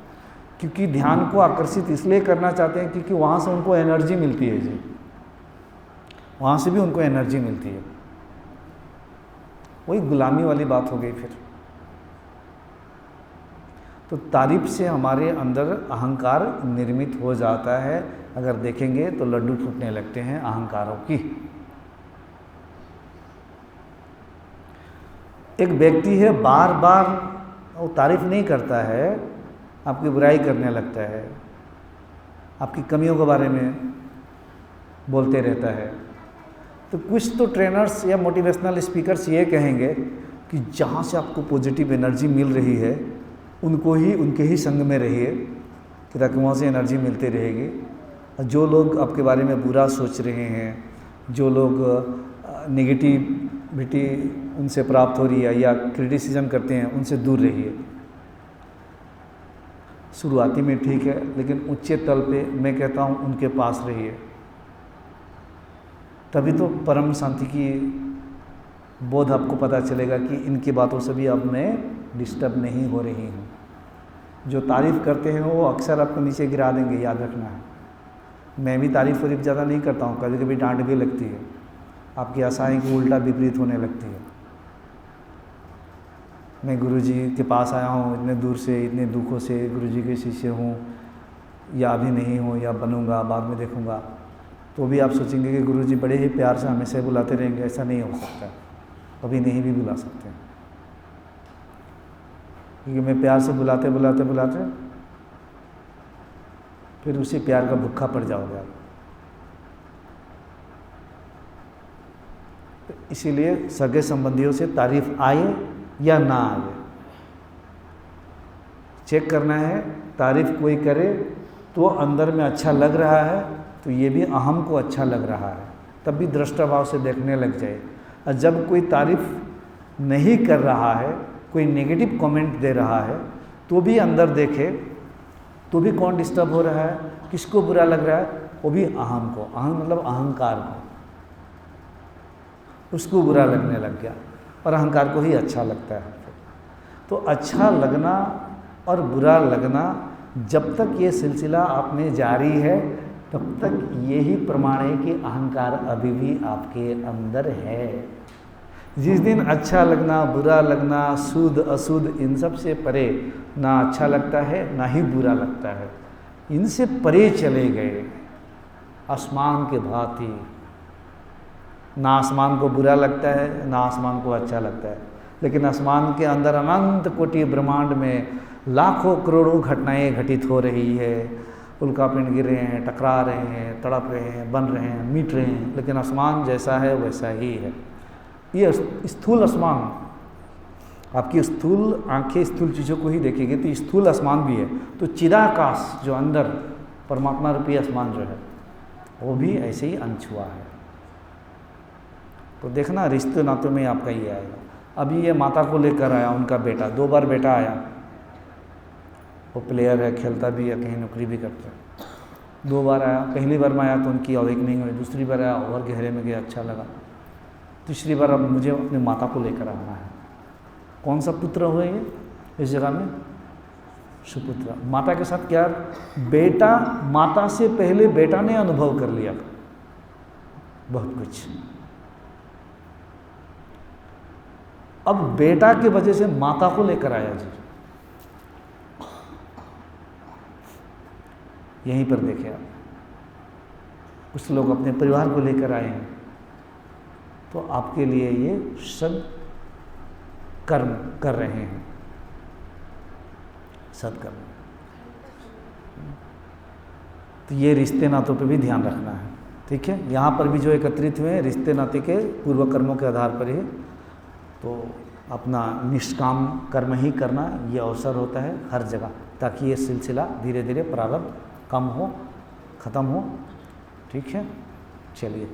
क्योंकि ध्यान को आकर्षित इसलिए करना चाहते हैं क्योंकि वहाँ से उनको एनर्जी मिलती है जी, वहाँ से भी उनको एनर्जी मिलती है। वही गुलामी वाली बात हो गई फिर। तो तारीफ से हमारे अंदर अहंकार निर्मित हो जाता है। अगर देखेंगे तो लड्डू फूटने लगते हैं अहंकारों की। एक व्यक्ति है बार बार वो तारीफ नहीं करता है, आपकी बुराई करने लगता है, आपकी कमियों के बारे में बोलते रहता है, तो कुछ तो ट्रेनर्स या मोटिवेशनल स्पीकर्स ये कहेंगे कि जहाँ से आपको पॉजिटिव एनर्जी मिल रही है उनके ही संग में रहिए, ताकि वहाँ से एनर्जी मिलती रहेगी। और जो लोग आपके बारे में बुरा सोच रहे हैं, जो लोग नेगेटिविटी उनसे प्राप्त हो रही है या क्रिटिसिज्म करते हैं, उनसे दूर रहिए। शुरुआती में ठीक है, लेकिन उच्च तल पे मैं कहता हूँ उनके पास रहिए, तभी तो परम शांति की बोध आपको पता चलेगा कि इनकी बातों से भी अब मैं डिस्टर्ब नहीं हो रही हूँ। जो तारीफ़ करते हैं वो अक्सर आपको नीचे गिरा देंगे, याद रखना है। मैं भी तारीफ़ वरीफ ज़्यादा नहीं करता हूँ, कभी कभी डांट भी लगती है, आपकी आशाएं की उल्टा विपरीत होने लगती है। मैं गुरुजी के पास आया हूँ इतने दूर से, इतने दुखों से, गुरुजी के शिष्य हूँ, या अभी नहीं हूँ या बनूँगा, बाद में देखूँगा, तो भी आप सोचेंगे कि गुरुजी बड़े ही प्यार से हमेशा बुलाते रहेंगे। ऐसा नहीं हो सकता, कभी नहीं भी बुला सकते, क्योंकि मैं प्यार से बुलाते बुलाते बुलाते फिर उसी प्यार का भूखा पड़ जाओगे आप। तो इसीलिए सगे संबंधियों से तारीफ आए या ना आए, चेक करना है। तारीफ कोई करे तो अंदर में अच्छा लग रहा है तो ये भी अहम को अच्छा लग रहा है, तब भी दृष्टा भाव से देखने लग जाए। और जब कोई तारीफ नहीं कर रहा है, कोई नेगेटिव कमेंट दे रहा है, तो भी अंदर देखे, तो भी कौन डिस्टर्ब हो रहा है, किसको बुरा लग रहा है? वो भी अहम को। अहम मतलब अहंकार को, उसको बुरा लगने लग गया और अहंकार को ही अच्छा लगता है। तो अच्छा लगना और बुरा लगना, जब तक ये सिलसिला आप में जारी है, तब तक यही प्रमाण है कि अहंकार अभी भी आपके अंदर है। जिस दिन अच्छा लगना, बुरा लगना, शुद्ध अशुद्ध इन सब से परे, ना अच्छा लगता है ना ही बुरा लगता है, इनसे परे चले गए, आसमान के भांति, ना आसमान को बुरा लगता है ना आसमान को अच्छा लगता है, लेकिन आसमान के अंदर अनंत कोटि ब्रह्मांड में लाखों करोड़ों घटनाएं घटित हो रही है। उल्कापिंड गिर रहे हैं, टकरा रहे हैं, तड़प रहे हैं, बन रहे हैं, मिट रहे हैं, लेकिन आसमान जैसा है वैसा ही है। ये स्थूल आसमान, आपकी स्थूल आंखें स्थूल चीज़ों को ही देखेंगे तो स्थूल आसमान भी है। तो चिदाकाश जो अंदर परमात्मा रूपी आसमान जो है, वो भी ऐसे ही अनछुआ है। तो देखना रिश्ते नातों में आपका ये आएगा। अभी ये माता को लेकर आया, उनका बेटा, 2 बार बेटा आया, वो प्लेयर है, खेलता भी है, कहीं नौकरी भी करता है। 2 बार आया, पहली बार में आया तो उनकी अवेकनिंग हुई, दूसरी बार आया और गहरे में गया, अच्छा लगा। तीसरी बार अब मुझे अपनी माता को लेकर आना है। कौन सा पुत्र हुए ये इस जगह में? सुपुत्र। माता के साथ क्या, बेटा माता से पहले बेटा ने अनुभव कर लिया बहुत कुछ। अब बेटा की वजह से माता को लेकर आया जी। यहीं पर देखें आप, कुछ लोग अपने परिवार को लेकर आए हैं, तो आपके लिए ये सब कर्म कर रहे हैं, सत्कर्म। तो ये रिश्ते नातों पे भी ध्यान रखना है, ठीक है। यहाँ पर भी जो एकत्रित हुए हैं रिश्ते नाते के पूर्व कर्मों के आधार पर ही, तो अपना निष्काम कर्म ही करना ये अवसर होता है हर जगह, ताकि ये सिलसिला धीरे धीरे प्रारंभ कम हो, ख़त्म हो, ठीक है। चलिए।